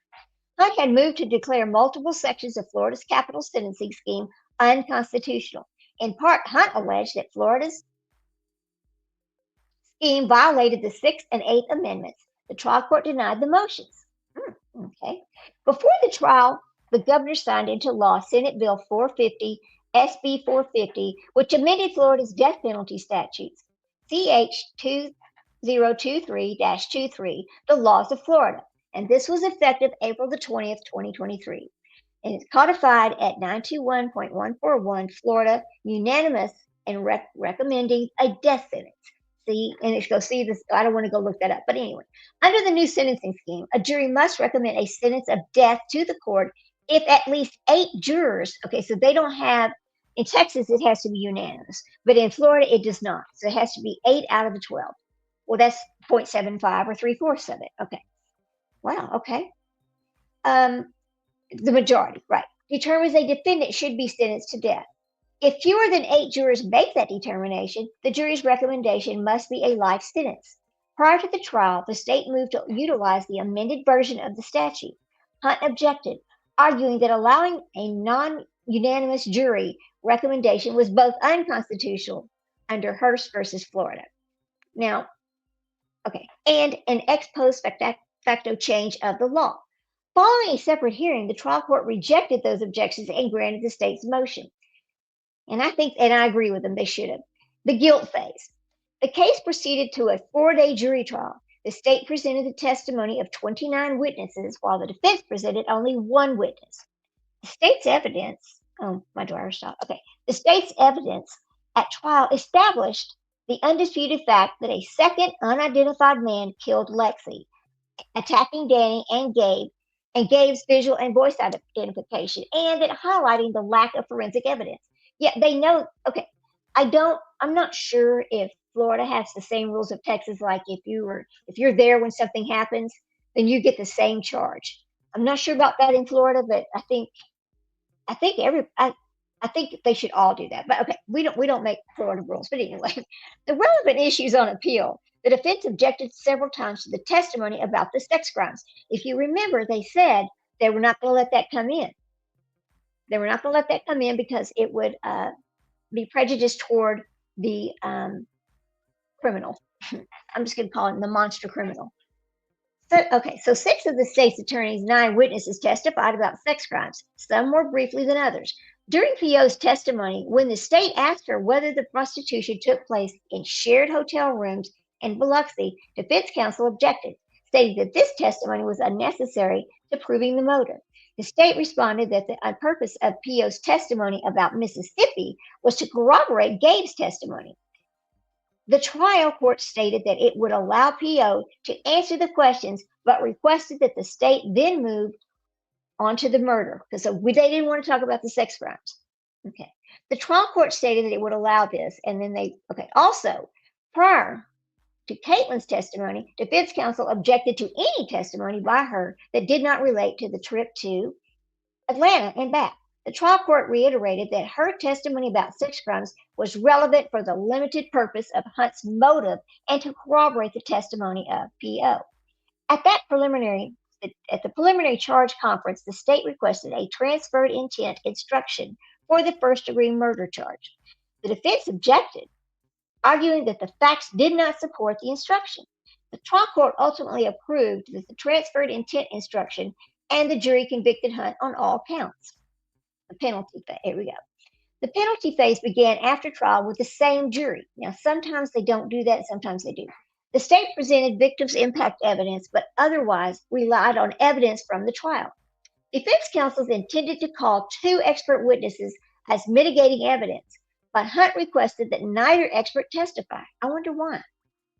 Speaker 1: Hunt had moved to declare multiple sections of Florida's capital sentencing scheme unconstitutional. In part, Hunt alleged that Florida's scheme violated the 6th and 8th Amendments. The trial court denied the motions. Okay. Before the trial, the governor signed into law Senate Bill 450, SB 450, which amended Florida's death penalty statutes, CH 2023-23, the laws of Florida. And this was effective April the 20th, 2023. And it's codified at 921.141, Florida, unanimous in recommending a death sentence. See, and it's go see this. I don't want to go look that up. But anyway, under the new sentencing scheme, a jury must recommend a sentence of death to the court if at least 8 jurors, okay, so they don't have, in Texas, it has to be unanimous, but in Florida, it does not. So it has to be 8 out of the 12. Well, that's 0.75 or 3/4 of it. Okay. Wow, okay. The majority, right, determines a defendant should be sentenced to death. If fewer than 8 jurors make that determination, the jury's recommendation must be a life sentence. Prior to the trial, the state moved to utilize the amended version of the statute. Hunt objected, arguing that allowing a non-unanimous jury recommendation was both unconstitutional under Hearst versus Florida. Now, okay, and an ex post facto change of the law. Following a separate hearing, the trial court rejected those objections and granted the state's motion. And I agree with them, they should have. The guilt phase. The case proceeded to a 4-day jury trial. The state presented the testimony of 29 witnesses, while the defense presented only 1 witness. The state's evidence Oh, my dryer stopped. Okay. The state's evidence at trial established the undisputed fact that a second unidentified man killed Lexi, attacking Danny and Gabe's visual and voice identification, and it highlighting the lack of forensic evidence. Yet they know, okay, I'm not sure if Florida has the same rules of Texas, like if you're there when something happens, then you get the same charge. I'm not sure about that in Florida, but I think I think they should all do that. But okay, we don't make Florida rules. But anyway, the relevant issues on appeal. The defense objected several times to the testimony about the sex crimes. If you remember, they said they were not going to let that come in. They were not going to let that come in because it would be prejudiced toward the criminal. I'm just going to call him the monster criminal. So 6 of the state's attorney's 9 witnesses testified about sex crimes, some more briefly than others. During PO's testimony, when the state asked her whether the prostitution took place in shared hotel rooms in Biloxi, defense counsel objected, stating that this testimony was unnecessary to proving the motive. The state responded that the purpose of PO's testimony about Mississippi was to corroborate Gabe's testimony. The trial court stated that it would allow PO to answer the questions, but requested that the state then move on to the murder, because they didn't want to talk about the sex crimes. Okay. The trial court stated that it would allow this, and then also, prior to Caitlin's testimony, defense counsel objected to any testimony by her that did not relate to the trip to Atlanta and back. The trial court reiterated that her testimony about sex crimes was relevant for the limited purpose of Hunt's motive and to corroborate the testimony of PO. At the preliminary charge conference, the state requested a transferred intent instruction for the first-degree murder charge. The defense objected, arguing that the facts did not support the instruction. The trial court ultimately approved the transferred intent instruction, and the jury convicted Hunt on all counts. The penalty phase. Here we go. The penalty phase began after trial with the same jury. Now, sometimes they don't do that, sometimes they do. The state presented victims' impact evidence, but otherwise relied on evidence from the trial. Defense counsels intended to call 2 expert witnesses as mitigating evidence, but Hunt requested that neither expert testify. I wonder why.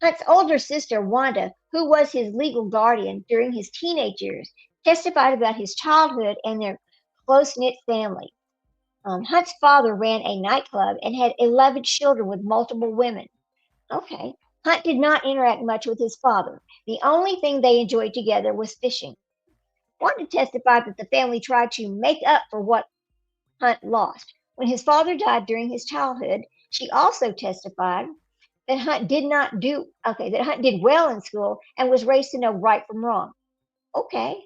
Speaker 1: Hunt's older sister, Wanda, who was his legal guardian during his teenage years, testified about his childhood and their close-knit family. Hunt's father ran a nightclub and had 11 children with multiple women. Okay. Hunt did not interact much with his father. The only thing they enjoyed together was fishing. Wanda testified that the family tried to make up for what Hunt lost. When his father died during his childhood, she also testified that Hunt did well in school and was raised to know right from wrong. Okay.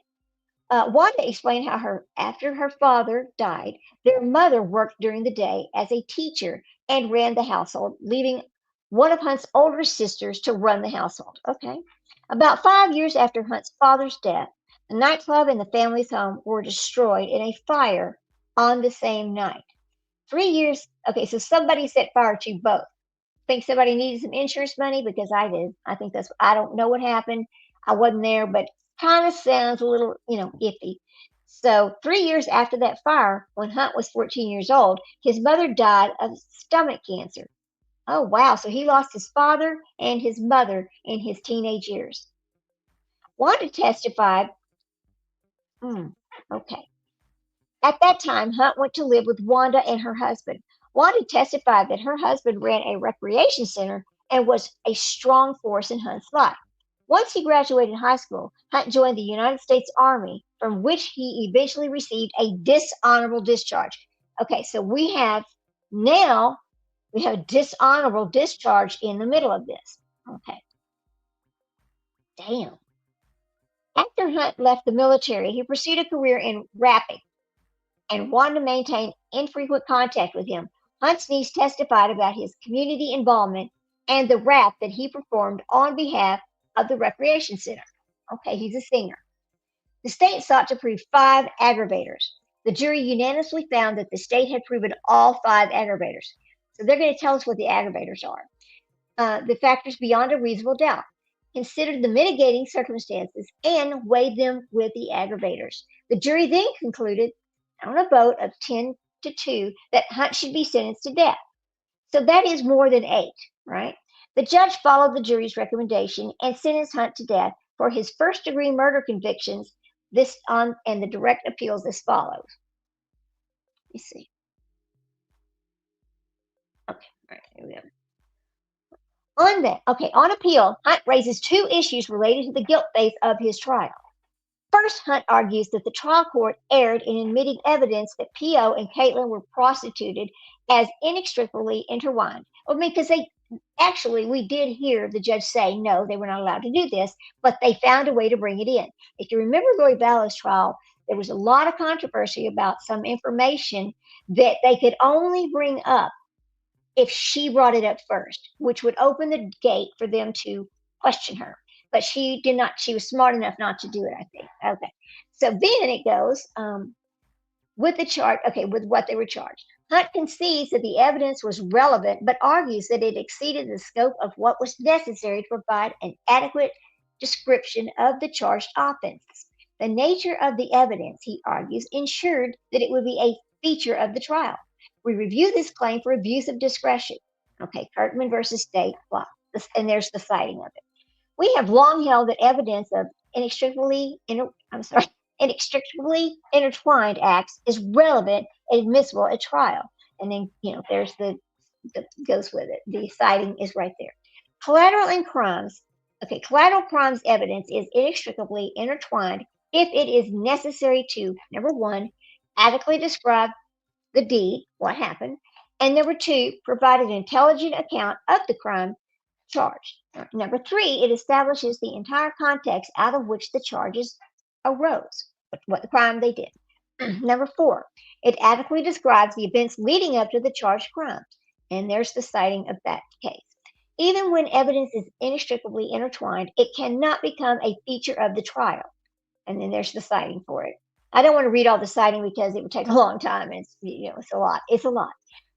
Speaker 1: Wanda explained how after her father died, their mother worked during the day as a teacher and ran the household, leaving one of Hunt's older sisters to run the household. Okay. About 5 years after Hunt's father's death, the nightclub and the family's home were destroyed in a fire on the same night. 3 years. Okay, so somebody set fire to both. Think somebody needed some insurance money? Because I did. I don't know what happened. I wasn't there, but kind of sounds a little, iffy. So 3 years after that fire, when Hunt was 14 years old, his mother died of stomach cancer. Oh, wow. So he lost his father and his mother in his teenage years. Wanda testified. Okay. At that time, Hunt went to live with Wanda and her husband. Wanda testified that her husband ran a recreation center and was a strong force in Hunt's life. Once he graduated high school, Hunt joined the United States Army, from which he eventually received a dishonorable discharge. Okay, so we have a dishonorable discharge in the middle of this. Okay. Damn. After Hunt left the military, he pursued a career in rapping and Wanda maintained infrequent contact with him. Hunt's niece testified about his community involvement and the rap that he performed on behalf of the recreation center. Okay, he's a singer. The state sought to prove 5 aggravators. The jury unanimously found that the state had proven all 5 aggravators. So they're going to tell us what the aggravators are. The factors beyond a reasonable doubt. Considered the mitigating circumstances and weighed them with the aggravators. The jury then concluded on a vote of 10 to 2 that Hunt should be sentenced to death. So that is more than 8, right? The judge followed the jury's recommendation and sentenced Hunt to death for his first-degree murder convictions and the direct appeals as follows. Let me see. Okay, all right, here we go. On appeal, Hunt raises 2 issues related to the guilt phase of his trial. First, Hunt argues that the trial court erred in admitting evidence that P.O. and Caitlin were prostituted as inextricably intertwined. I mean, because we did hear the judge say, no, they were not allowed to do this, but they found a way to bring it in. If you remember Lori Ballow's trial, there was a lot of controversy about some information that they could only bring up if she brought it up first, which would open the gate for them to question her. But she did not. She was smart enough not to do it, I think. Okay. So then it goes with the charge. Okay, with what they were charged. Hunt concedes that the evidence was relevant, but argues that it exceeded the scope of what was necessary to provide an adequate description of the charged offenses. The nature of the evidence, he argues, ensured that it would be a feature of the trial. We review this claim for abuse of discretion. Okay, Kirkman versus State, blah. And there's the citing of it. We have long held that evidence of inextricably intertwined acts is relevant and admissible at trial. And then, there's the goes with it. The citing is right there. Collateral crimes evidence is inextricably intertwined if it is necessary to, number 1, adequately describe the deed, what happened, and number 2, provide an intelligent account of the crime charged. Number 3, it establishes the entire context out of which the charges arose, what the crime they did. Number 4, it adequately describes the events leading up to the charged crime. And there's the citing of that case. Even when evidence is inextricably intertwined, it cannot become a feature of the trial. And then there's the citing for it. I don't want to read all the citing because it would take a long time. It's a lot. It's a lot.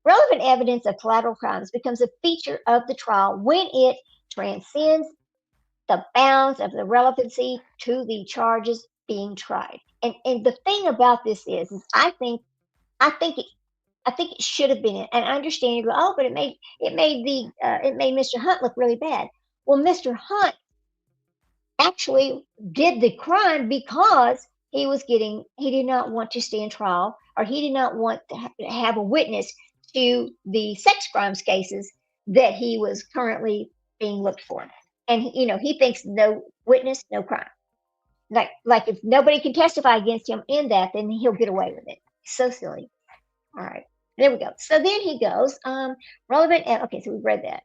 Speaker 1: Relevant evidence of collateral crimes becomes a feature of the trial when it transcends the bounds of the relevancy to the charges being tried. And the thing about this is I think it should have been in. And I understand you go, but it made Mr. Hunt look really bad. Well, Mr. Hunt actually did the crime because he did not want to stand trial, or he did not want to have a witness to the sex crimes cases that he was currently being looked for. And he thinks no witness, no crime. Like if nobody can testify against him in that, then he'll get away with it. So silly. All right, there we go. So then he goes, relevant. Okay, so we've read that.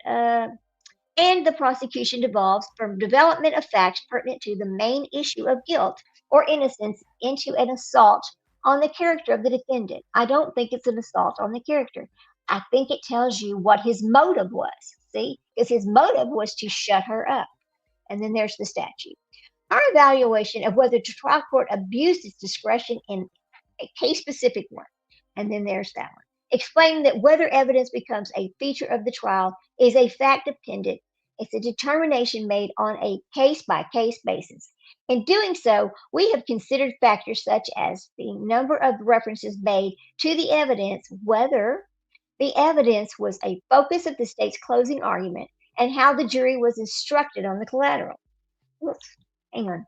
Speaker 1: And the prosecution devolves from development of facts pertinent to the main issue of guilt or innocence into an assault on the character of the defendant. I don't think it's an assault on the character. I think it tells you what his motive was. See, because his motive was to shut her up. And then there's the statute. Our evaluation of whether the trial court abused its discretion in a case-specific one. And then there's that one. Explaining that whether evidence becomes a feature of the trial is a fact-dependent. It's a determination made on a case-by-case basis. In doing so, we have considered factors such as the number of references made to the evidence, whether the evidence was a focus of the state's closing argument, and how the jury was instructed on the collateral. Whoops, hang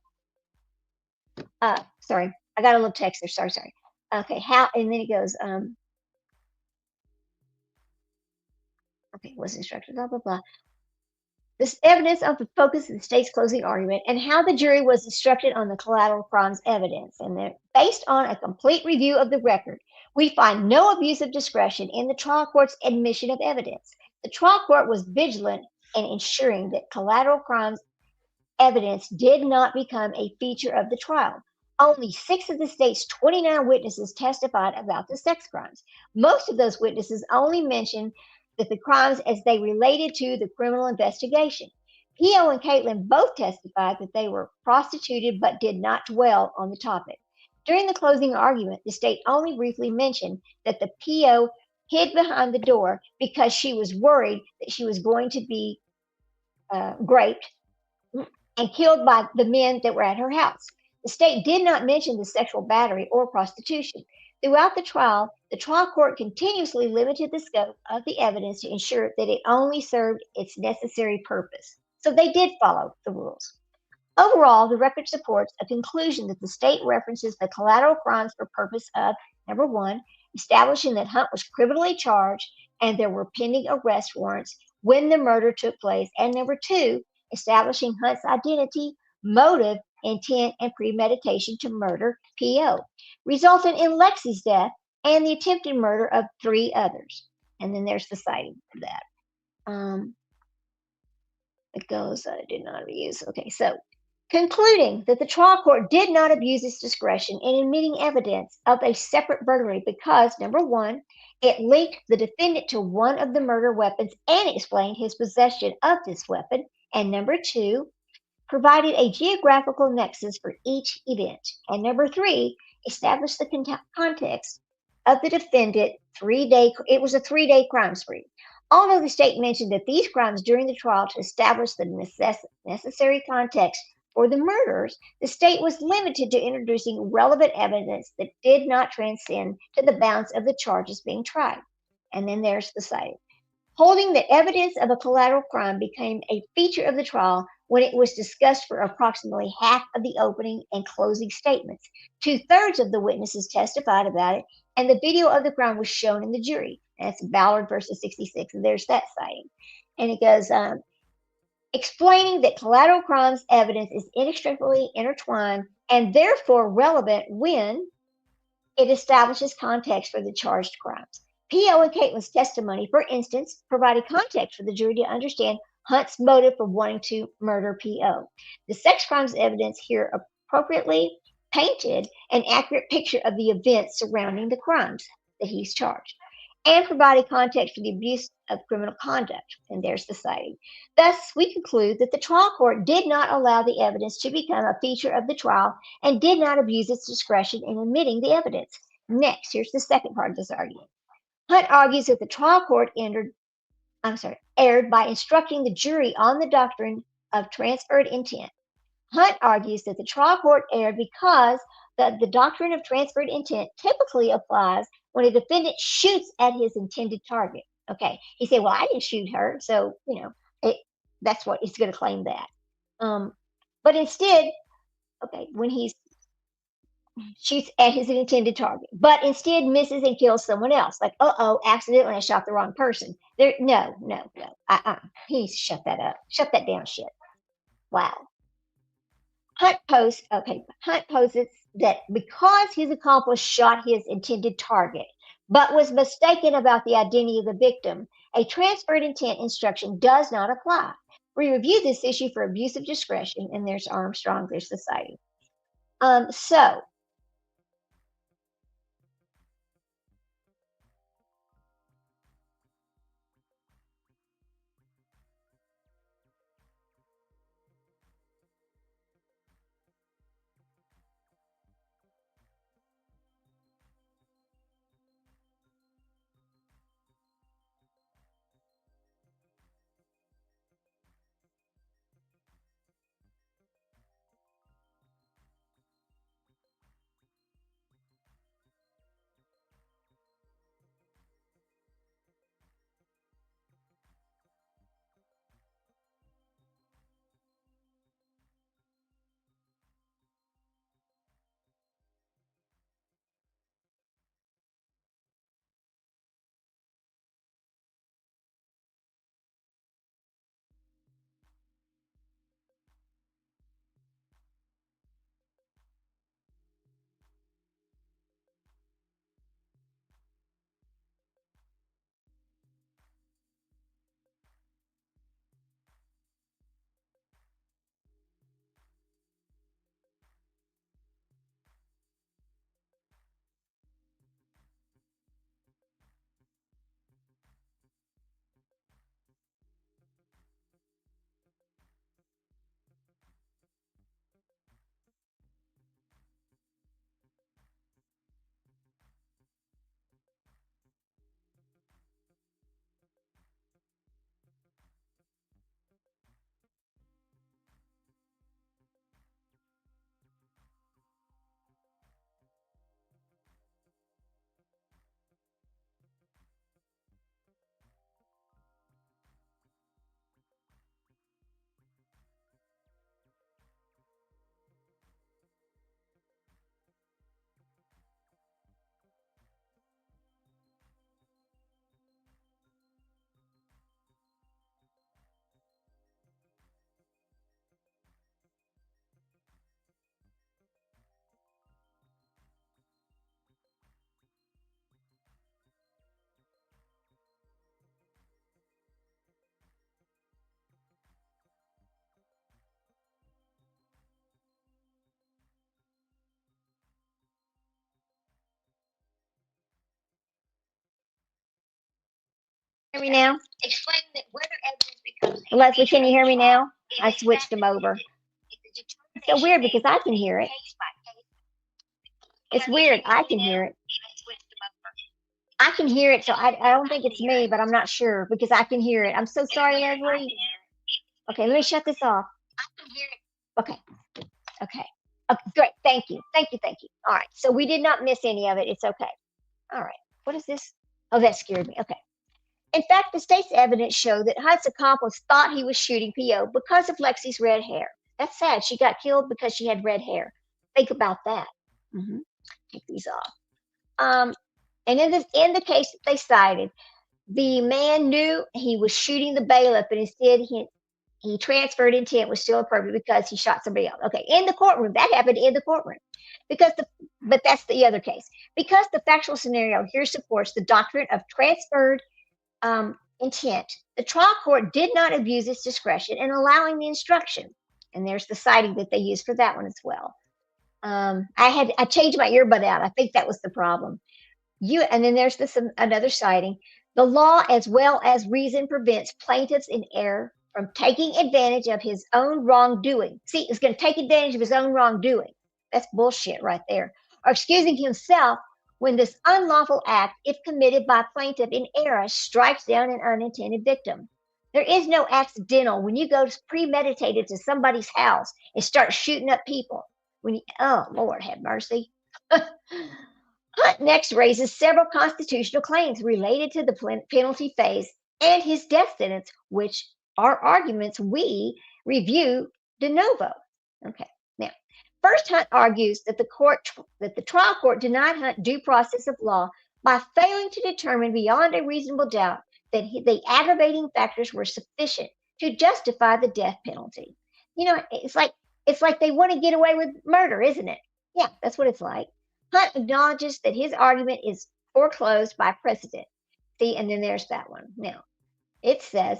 Speaker 1: on. Sorry, I got a little text there. Sorry. Okay, and then it goes, okay, was instructed, blah, blah, blah. This evidence of the focus of the state's closing argument and how the jury was instructed on the collateral crimes evidence. And then based on a complete review of the record, we find no abuse of discretion in the trial court's admission of evidence. The trial court was vigilant in ensuring that collateral crimes evidence did not become a feature of the trial. Only 6 of the state's 29 witnesses testified about the sex crimes. Most of those witnesses only mentioned that the crimes as they related to the criminal investigation. P.O. and Caitlin both testified that they were prostituted but did not dwell on the topic. During the closing argument, the state only briefly mentioned that the P.O. hid behind the door because she was worried that she was going to be raped and killed by the men that were at her house. The state did not mention the sexual battery or prostitution. Throughout the trial, The trial court continuously limited the scope of the evidence to ensure that it only served its necessary purpose. So they did follow the rules. Overall, the record supports a conclusion that the state references the collateral crimes for purpose of, number one, establishing that Hunt was criminally charged and there were pending arrest warrants when the murder took place, and number two, establishing Hunt's identity, motive, intent, and premeditation to murder PO, resulting in Lexi's death and the attempted murder of 3 others. And then there's the citing for that. It goes, did not use. Okay, so concluding that the trial court did not abuse its discretion in admitting evidence of a separate burglary because, number one, it linked the defendant to one of the murder weapons and explained his possession of this weapon, and number two, provided a geographical nexus for each event, and number three, established the context of the defendant it was a 3-day crime spree. Although the state mentioned that these crimes during the trial to establish the necessary context for the murders, the state was limited to introducing relevant evidence that did not transcend to the bounds of the charges being tried. And then there's the citing. Holding that evidence of a collateral crime became a feature of the trial when it was discussed for approximately half of the opening and closing statements. 2/3 of the witnesses testified about it, and the video of the crime was shown in the jury. That's Ballard versus 66, and there's that citing. And it goes, explaining that collateral crimes evidence is inextricably intertwined and therefore relevant when it establishes context for the charged crimes. P.O. and Caitlin's testimony, for instance, provided context for the jury to understand Hunt's motive for wanting to murder P.O. The sex crimes evidence here appropriately painted an accurate picture of the events surrounding the crimes that he's charged and provided context for the abuse of criminal conduct. And there's the citing. Thus, we conclude that the trial court did not allow the evidence to become a feature of the trial and did not abuse its discretion in admitting the evidence. Next, here's the second part of this argument. Hunt argues that the trial court erred by instructing the jury on the doctrine of transferred intent. Hunt argues that the trial court erred because the doctrine of transferred intent typically applies when a defendant shoots at his intended target. Okay, he said, well, I didn't shoot her, so, that's what he's going to claim that. But instead, when he shoots at his intended target, but instead misses and kills someone else, like, accidentally I shot the wrong person. No. He needs to shut that up. Shut that down, shit. Wow. Hunt posits that because his accomplice shot his intended target, but was mistaken about the identity of the victim, a transferred intent instruction does not apply. We review this issue for abuse of discretion, and there's Armstrong, there's the citing. So Hear me now? Explain that whether evidence becomes. Leslie, can you hear me now? I switched them over. It's so weird because I can hear it. It's weird. I can hear it. I can hear it, so I don't think it's me, but I'm not sure because I can hear it. I'm so sorry, Leslie. Okay, let me shut this off. Okay. Okay. Okay, great. Thank you. Thank you. Thank you. All right. So we did not miss any of it. It's okay. All right. What is this? Oh, that scared me. Okay. In fact, the state's evidence showed that Hunt's accomplice thought he was shooting PO because of Lexi's red hair. That's sad. She got killed because she had red hair. Think about that. Take these off. And in the case that they cited, the man knew he was shooting the bailiff, but instead he transferred intent was still appropriate because he shot somebody else. Okay, in the courtroom, that happened in the courtroom. But that's the other case. Because the factual scenario here supports the doctrine of transferred intent, the trial court did not abuse its discretion in allowing the instruction. And there's the citing that they used for that one as well. I changed my earbud out. I think that was the problem. And then there's another citing. The law as well as reason prevents plaintiffs in error from taking advantage of his own wrongdoing. See, he's going to take advantage of his own wrongdoing. That's bullshit right there. Or excusing himself when this unlawful act, if committed by plaintiff in error, strikes down an unintended victim. There is no accidental when you go premeditated to somebody's house and start shooting up people. Oh, Lord have mercy. Hunt next raises several constitutional claims related to the penalty phase and his death sentence, which are arguments we review de novo. Okay, now, first Hunt argues that the trial court denied Hunt due process of law by failing to determine beyond a reasonable doubt that the aggravating factors were sufficient to justify the death penalty. You know, it's like they want to get away with murder, isn't it? Yeah, that's what it's like. Hunt acknowledges that his argument is foreclosed by precedent. See, and then there's that one. Now, it says,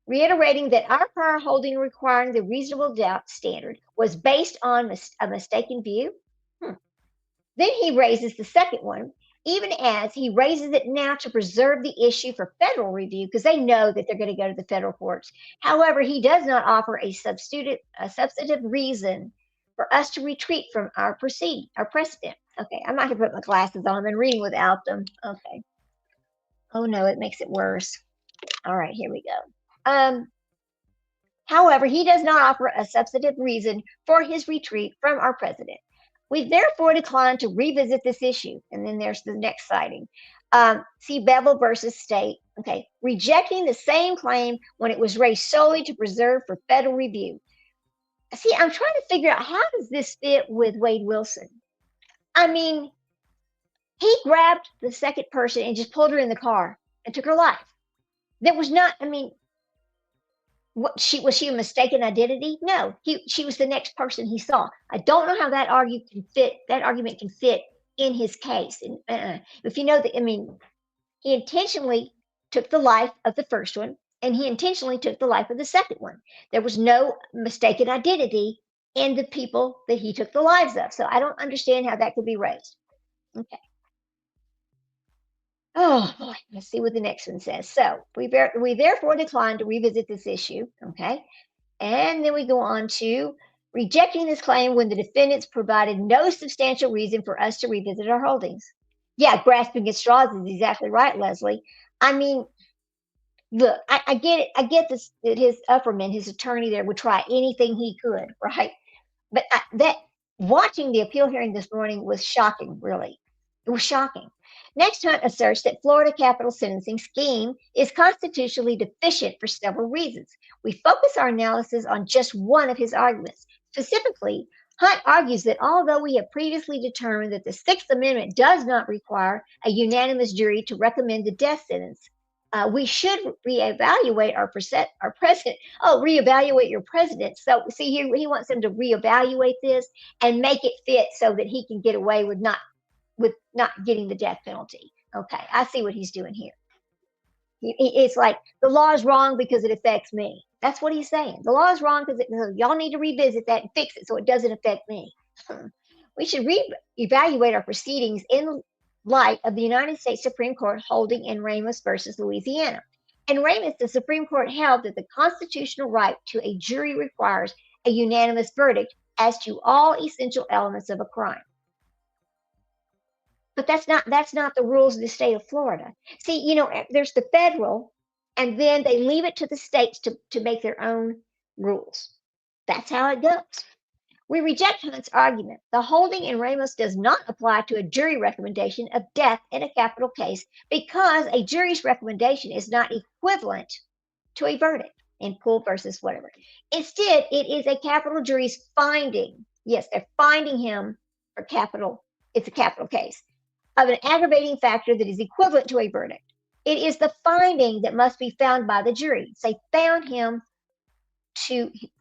Speaker 1: reiterating that our prior holding requiring the reasonable doubt standard was based on a mistaken view. Then he raises the second one, even as he raises it now to preserve the issue for federal review because they know that they're going to go to the federal courts. However, he does not offer a substantive reason for us to retreat from our precedent. Okay, I'm not going to put my glasses on. I'm reading without them. Okay. Oh no, it makes it worse. All right, here we go. However, he does not offer a substantive reason for his retreat from our precedent. We therefore decline to revisit this issue. And then there's the next citing. See Bevel versus State. Okay, rejecting the same claim when it was raised solely to preserve for federal review. See, I'm trying to figure out how does this fit with Wade Wilson? I mean, he grabbed the second person and just pulled her in the car and took her life. That was not, I mean, was she a mistaken identity? No, she was the next person he saw. I don't know how that argument can fit in his case. If you know that, I mean, he intentionally took the life of the first one and he intentionally took the life of the second one. There was no mistaken identity in the people that he took the lives of. So I don't understand how that could be raised. Okay. Oh boy, let's see what the next one says. So we therefore decline to revisit this issue. Okay. And then we go on to rejecting this claim when the defendants provided no substantial reason for us to revisit our holdings. Yeah, grasping at straws is exactly right, Leslie. I mean, look, I get it. I get this, that his Upperman, his attorney there, would try anything he could, right? But that watching the appeal hearing this morning was shocking, really. It was shocking. Next, Hunt asserts that Florida capital sentencing scheme is constitutionally deficient for several reasons. We focus our analysis on just one of his arguments. Specifically, Hunt argues that although we have previously determined that the Sixth Amendment does not require a unanimous jury to recommend the death sentence, we should reevaluate our precedent. Oh, reevaluate your precedent. So see here, he wants them to reevaluate this and make it fit so that he can get away with not getting the death penalty. Okay, I see what he's doing here. It's like the law is wrong because it affects me. That's what he's saying. The law is wrong because y'all need to revisit that and fix it so it doesn't affect me. We should reevaluate our proceedings in light of the United States Supreme Court holding in Ramos versus Louisiana. In Ramos, the Supreme Court held that the constitutional right to a jury requires a unanimous verdict as to all essential elements of a crime. But that's not the rules of the state of Florida. See, you know, there's the federal, and then they leave it to the states to make their own rules. That's how it goes. We reject Hunt's argument. The holding in Ramos does not apply to a jury recommendation of death in a capital case because a jury's recommendation is not equivalent to a verdict in Poole versus whatever. Instead, it is a capital jury's finding. Yes, they're finding him for capital. It's a capital case of an aggravating factor that is equivalent to a verdict. It is the finding that must be found by the jury. They found him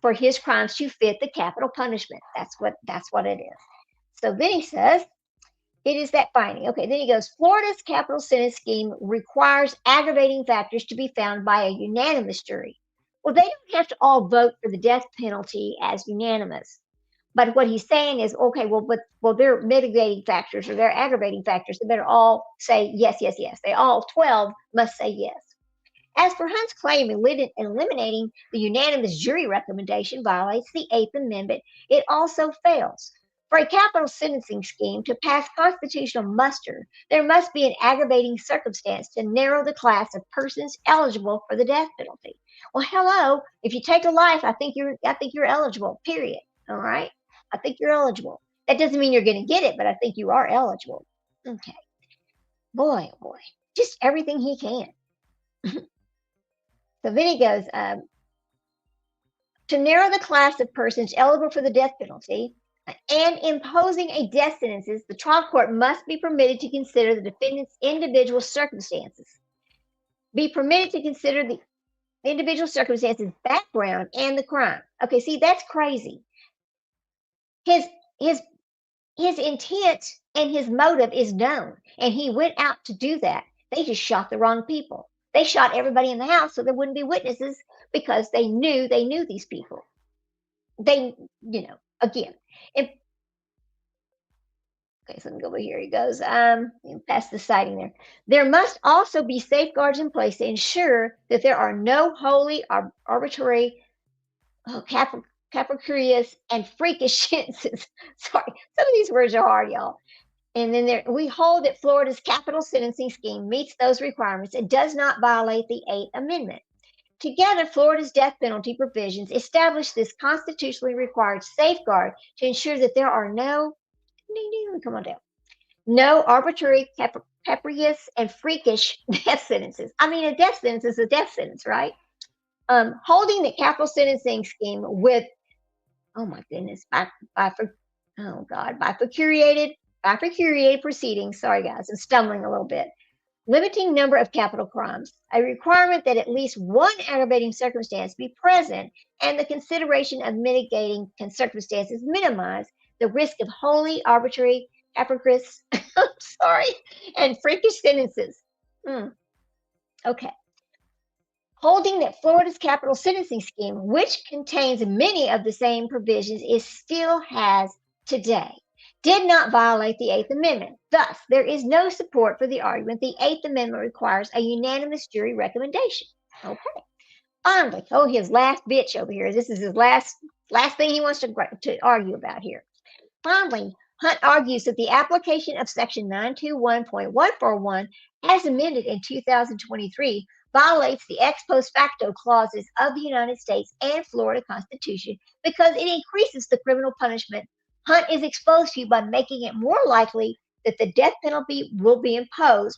Speaker 1: for his crimes to fit the capital punishment. That's what it is. So then he says, it is that finding. Okay, then he goes, Florida's capital sentence scheme requires aggravating factors to be found by a unanimous jury. Well, they don't have to all vote for the death penalty as unanimous. But what he's saying is, okay, well, they're mitigating factors or they're aggravating factors. They better all say yes, yes, yes. They all 12 must say yes. As for Hunt's claim, eliminating the unanimous jury recommendation violates the Eighth Amendment. It also fails. For a capital sentencing scheme to pass constitutional muster, there must be an aggravating circumstance to narrow the class of persons eligible for the death penalty. Well, hello, if you take a life, I think you're eligible. Period. All right, I think you're eligible. That doesn't mean you're going to get it, but I think you are eligible. Okay, boy, oh boy, just everything he can. So then he goes, to narrow the class of persons eligible for the death penalty and imposing a death sentence, the trial court must be permitted to consider the defendant's individual circumstances. Be permitted to consider the individual circumstances, background, and the crime. Okay, see, that's crazy. His intent and his motive is known, and he went out to do that. They just shot the wrong people. They shot everybody in the house so there wouldn't be witnesses because they knew these people. They, you know, again. Okay, so let me go over here. He goes, past the citing there. There must also be safeguards in place to ensure that there are no wholly arbitrary, capricious, and freakish sentences. Sorry, some of these words are hard, y'all. And then we hold that Florida's capital sentencing scheme meets those requirements and does not violate the Eighth Amendment. Together, Florida's death penalty provisions establish this constitutionally required safeguard to ensure that there are no arbitrary, capricious, and freakish death sentences. I mean, a death sentence is a death sentence, right? Holding the capital sentencing scheme with, bifurcated proceedings. Sorry, guys, I'm stumbling a little bit. Limiting number of capital crimes, a requirement that at least one aggravating circumstance be present, and the consideration of mitigating circumstances minimize the risk of wholly arbitrary, capricious, and freakish sentences. Okay. Holding that Florida's capital sentencing scheme, which contains many of the same provisions it still has today, did not violate the Eighth Amendment. Thus, there is no support for the argument the Eighth Amendment requires a unanimous jury recommendation. Okay. Finally, his last bitch over here. This is his last thing he wants to argue about here. Finally, Hunt argues that the application of Section 921.141, as amended in 2023, violates the ex post facto clauses of the United States and Florida Constitution because it increases the criminal punishment Hunt is exposed to by making it more likely that the death penalty will be imposed.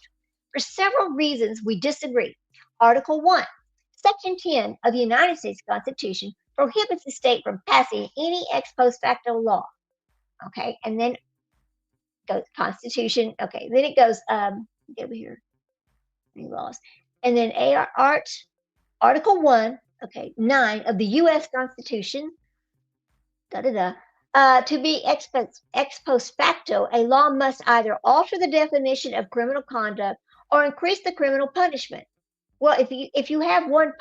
Speaker 1: For several reasons, we disagree. Article 1, Section 10 of the United States Constitution prohibits the state from passing any ex post facto law. Okay, and then goes Constitution. Okay, then it goes over here. Any laws, and then Article 1. Okay, 9 of the U.S. Constitution. To be ex post facto, a law must either alter the definition of criminal conduct or increase the criminal punishment. Well, if you have one,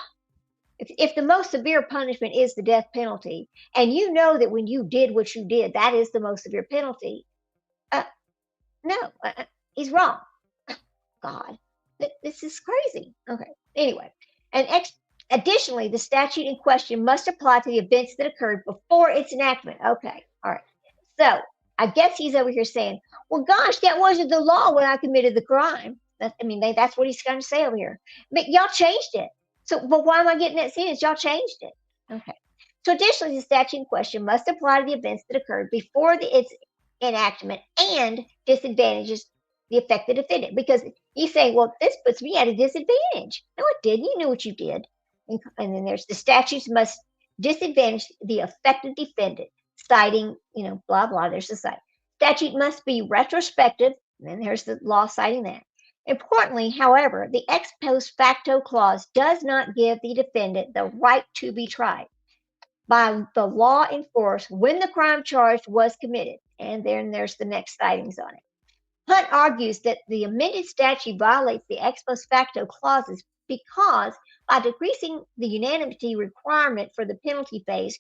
Speaker 1: if the most severe punishment is the death penalty, and you know that when you did what you did, that is the most severe penalty, no, He's wrong. God, this is crazy. Okay. Anyway, additionally, the statute in question must apply to the events that occurred before its enactment. Okay. All right. So I guess he's over here saying, well, gosh, that wasn't the law when I committed the crime. That's what he's going to say over here. But y'all changed it. So, but why am I getting that sentence? Y'all changed it. Okay. So additionally, the statute in question must apply to the events that occurred before its enactment and disadvantages the affected defendant. Because he's saying, well, this puts me at a disadvantage. No, it didn't. You knew what you did. And then there's the statutes must disadvantage the affected defendant, citing, blah, blah. There's the cite. Statute must be retrospective. And then there's the law citing that. Importantly, however, the ex post facto clause does not give the defendant the right to be tried by the law in force when the crime charged was committed. And then there's the next citings on it. Hunt argues that the amended statute violates the ex post facto clauses because by decreasing the unanimity requirement for the penalty phase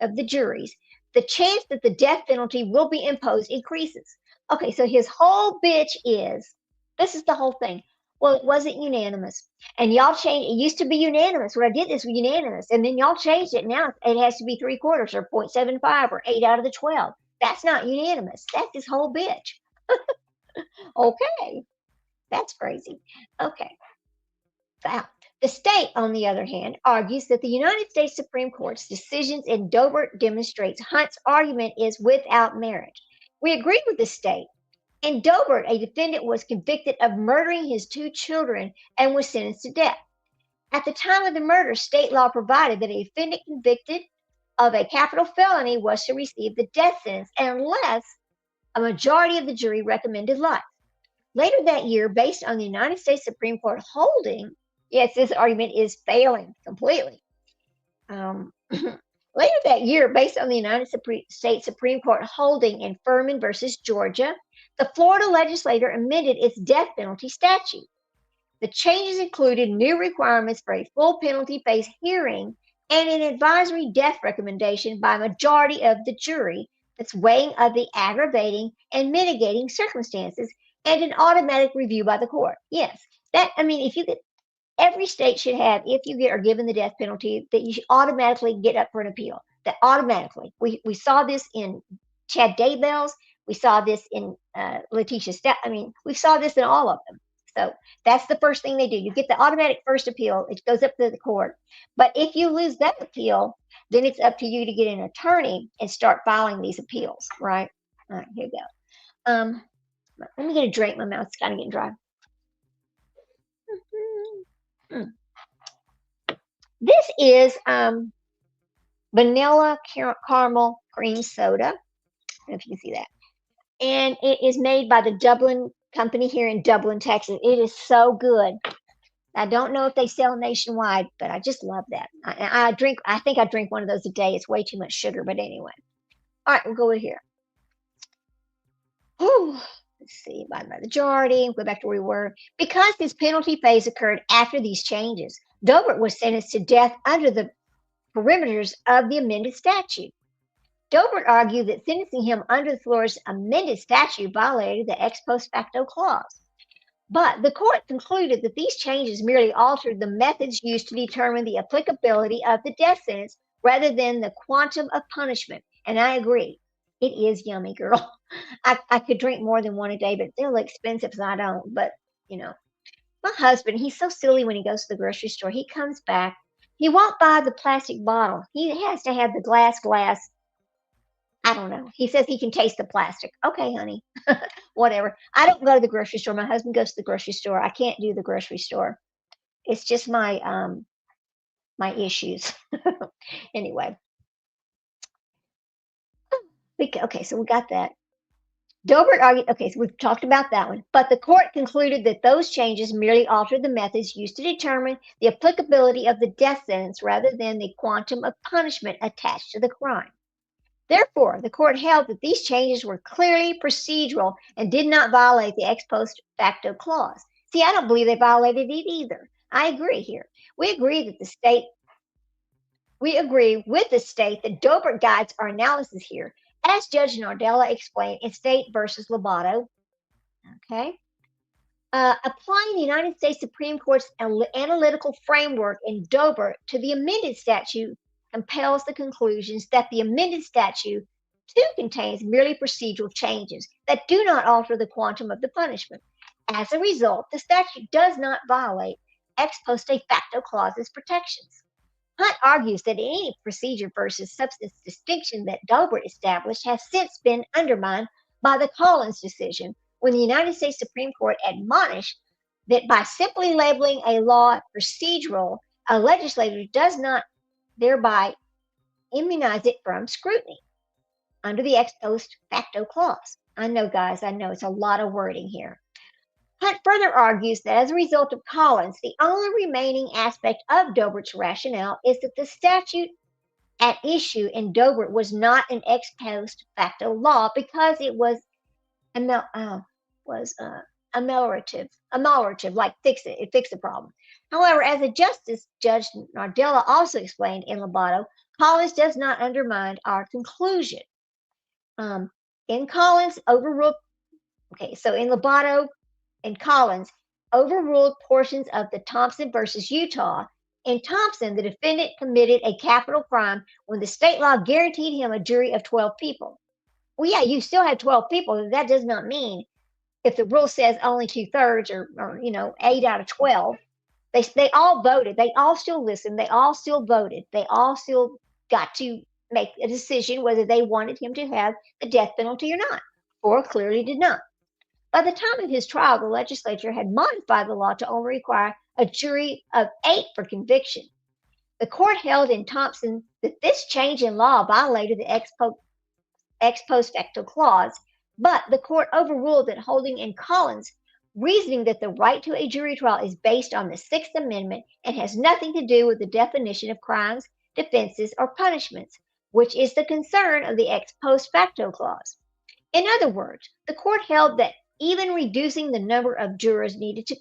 Speaker 1: of the juries, the chance that the death penalty will be imposed increases. Okay, so his whole bitch is, this is the whole thing. Well, it wasn't unanimous. And y'all changed, it used to be unanimous. When I did this was unanimous. And then y'all changed it. Now it has to be 3/4 or 0.75 or 8 out of the 12. That's not unanimous. That's his whole bitch. Okay. That's crazy. Okay. The state, on the other hand, argues that the United States Supreme Court's decisions in Dobert demonstrates Hunt's argument is without merit. We agree with the state. In Dobert, a defendant was convicted of murdering his 2 children and was sentenced to death. At the time of the murder, state law provided that a defendant convicted of a capital felony was to receive the death sentence unless a majority of the jury recommended life. Later that year, based on the United States Supreme Court holding, yes, this argument is failing completely. Later that year, based on the United States Supreme Court holding in Furman versus Georgia, the Florida legislature amended its death penalty statute. The changes included new requirements for a full penalty phase hearing and an advisory death recommendation by a majority of the jury that's weighing of the aggravating and mitigating circumstances and an automatic review by the court. Yes, if you get, every state should have, if you are given the death penalty, that you should automatically get up for an appeal. That automatically. We saw this in Chad Daybell's. We saw this in Letitia we saw this in all of them. So that's the first thing they do. You get the automatic first appeal. It goes up to the court. But if you lose that appeal, then it's up to you to get an attorney and start filing these appeals, right? All right, here we go. Let me get a drink. My mouth's kind of getting dry. This is vanilla caramel cream soda. I don't know if you can see that. And it is made by the Dublin company here in Dublin, Texas. It is so good. I don't know if they sell nationwide, but I just love that. I think I drink one of those a day. It's way too much sugar, but anyway. All right, we'll go over here. Whew. Let's see, by the majority, go back to where we were. Because this penalty phase occurred after these changes, Dobert was sentenced to death under the perimeters of the amended statute. Dobert argued that sentencing him under the Florida's amended statute violated the ex post facto clause. But the court concluded that these changes merely altered the methods used to determine the applicability of the death sentence rather than the quantum of punishment. And I agree. It is yummy, girl. I could drink more than one a day, but they're expensive, so I don't. But, my husband, he's so silly when he goes to the grocery store. He comes back. He won't buy the plastic bottle. He has to have the glass. I don't know. He says he can taste the plastic. Okay, honey. Whatever. I don't go to the grocery store. My husband goes to the grocery store. I can't do the grocery store. It's just my my issues. Anyway. Okay, so we got that. Dobert argued, okay, so we've talked about that one, but the court concluded that those changes merely altered the methods used to determine the applicability of the death sentence rather than the quantum of punishment attached to the crime. Therefore, the court held that these changes were clearly procedural and did not violate the ex post facto clause. See, I don't believe they violated it either. I agree here. We agree with the state that Dobert guides our analysis here, as Judge Nardella explained in State versus Lobato. Okay. Applying the United States Supreme Court's analytical framework in Dober to the amended statute compels the conclusions that the amended statute too contains merely procedural changes that do not alter the quantum of the punishment. As a result, the statute does not violate ex post facto clauses protections. Hunt argues that any procedure versus substance distinction that Dober established has since been undermined by the Collins decision, when the United States Supreme Court admonished that by simply labeling a law procedural, a legislator does not thereby immunize it from scrutiny under the ex post facto clause. I know, guys, I know it's a lot of wording here. Hunt further argues that as a result of Collins, the only remaining aspect of Dobert's rationale is that the statute at issue in Dobert was not an ex post facto law because it was ameliorative, like it fixed the problem. However, as a justice, Judge Nardella also explained in Lobato, Collins does not undermine our conclusion. In Collins, overruled. Okay, so in Lobato and Collins, overruled portions of the Thompson versus Utah. In Thompson, the defendant committed a capital crime when the state law guaranteed him a jury of 12 people. Well, yeah, you still have 12 people. That does not mean if the rule says only 2/3 or 8 out of 12, they all voted. They all still listened. They all still voted. They all still got to make a decision whether they wanted him to have the death penalty or not, or clearly did not. By the time of his trial, the legislature had modified the law to only require a jury of 8 for conviction. The court held in Thompson that this change in law violated the ex post facto clause, but the court overruled that holding in Collins, reasoning that the right to a jury trial is based on the Sixth Amendment and has nothing to do with the definition of crimes, defenses, or punishments, which is the concern of the ex post facto clause. In other words, the court held that even reducing the number of jurors needed to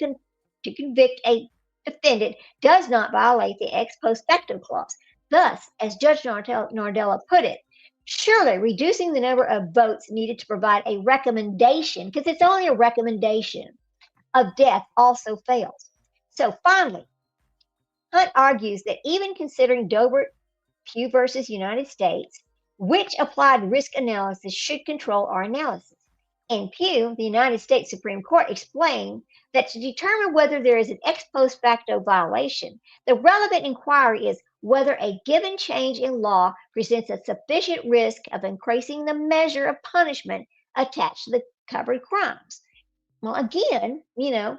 Speaker 1: convict a defendant does not violate the ex post facto clause. Thus, as Judge Nardella put it, surely reducing the number of votes needed to provide a recommendation, because it's only a recommendation, of death also fails. So finally, Hunt argues that even considering Dobert, Pugh versus United States, which applied risk analysis should control our analysis. In Pugh, the United States Supreme Court explained that to determine whether there is an ex post facto violation, the relevant inquiry is whether a given change in law presents a sufficient risk of increasing the measure of punishment attached to the covered crimes. Well, again, they're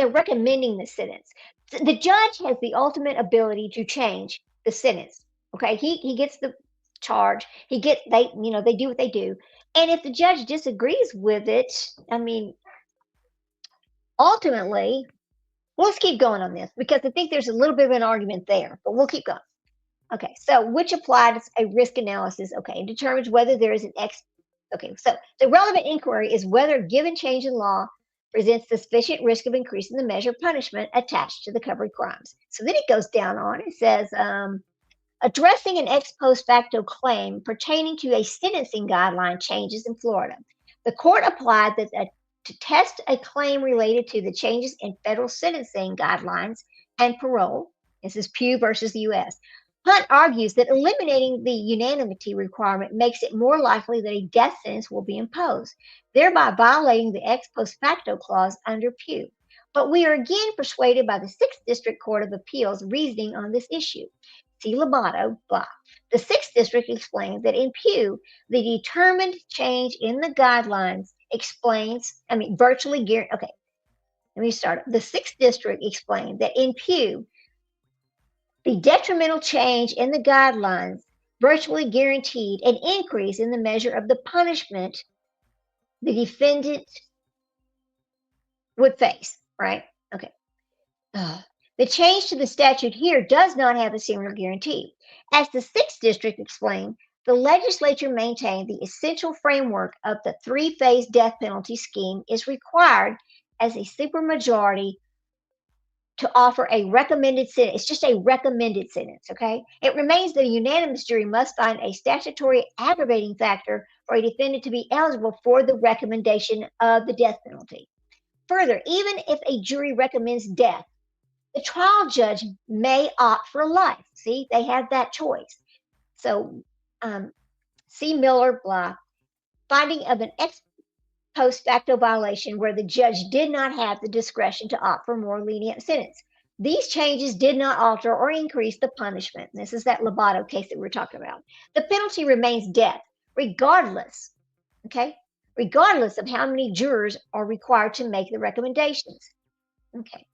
Speaker 1: recommending the sentence. The judge has the ultimate ability to change the sentence. Okay, he gets the charge. They do what they do, and if the judge disagrees with it, ultimately, let's keep going on this because I think there's a little bit of an argument there, but we'll keep going. Okay, so which applies a risk analysis? Okay, and determines whether there is an Okay, so the relevant inquiry is whether a given change in law presents sufficient risk of increasing the measure of punishment attached to the covered crimes. So then it goes down on, it says, addressing an ex post facto claim pertaining to a sentencing guideline changes in Florida. The court applied that to test a claim related to the changes in federal sentencing guidelines and parole. This is Pugh versus the U.S. Hunt argues that eliminating the unanimity requirement makes it more likely that a death sentence will be imposed, thereby violating the ex post facto clause under Pugh. But we are again persuaded by the 6th District Court of Appeals reasoning on this issue. See Lobato, blah. The 6th District explains that in Pugh, the determined change in the guidelines virtually guaranteed. Okay, let me start. The 6th District explained that in Pugh, the detrimental change in the guidelines virtually guaranteed an increase in the measure of the punishment the defendant would face, right? Okay. The change to the statute here does not have a similar guarantee. As the 6th District explained, the legislature maintained the essential framework of the 3-phase death penalty scheme is required as a supermajority to offer a recommended sentence. It's just a recommended sentence, okay? It remains that a unanimous jury must find a statutory aggravating factor for a defendant to be eligible for the recommendation of the death penalty. Further, even if a jury recommends death, the trial judge may opt for life. See, they have that choice. So, C. Miller, blah, finding of an ex post facto violation where the judge did not have the discretion to opt for a more lenient sentence. These changes did not alter or increase the punishment. This is that Lobato case that we're talking about. The penalty remains death, regardless, okay? Regardless of how many jurors are required to make the recommendations. Okay.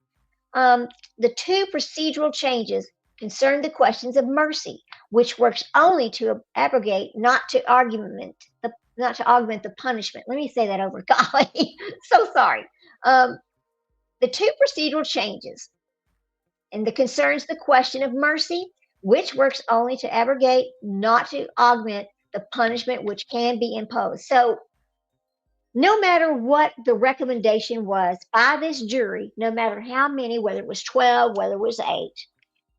Speaker 1: The two procedural changes concern the questions of mercy, which works only to abrogate, not to augment the punishment. Let me say that over. Golly, so sorry. The two procedural changes, and the concerns the question of mercy, which works only to abrogate, not to augment the punishment which can be imposed. So, no matter what the recommendation was by this jury, no matter how many, whether it was 12, whether it was 8,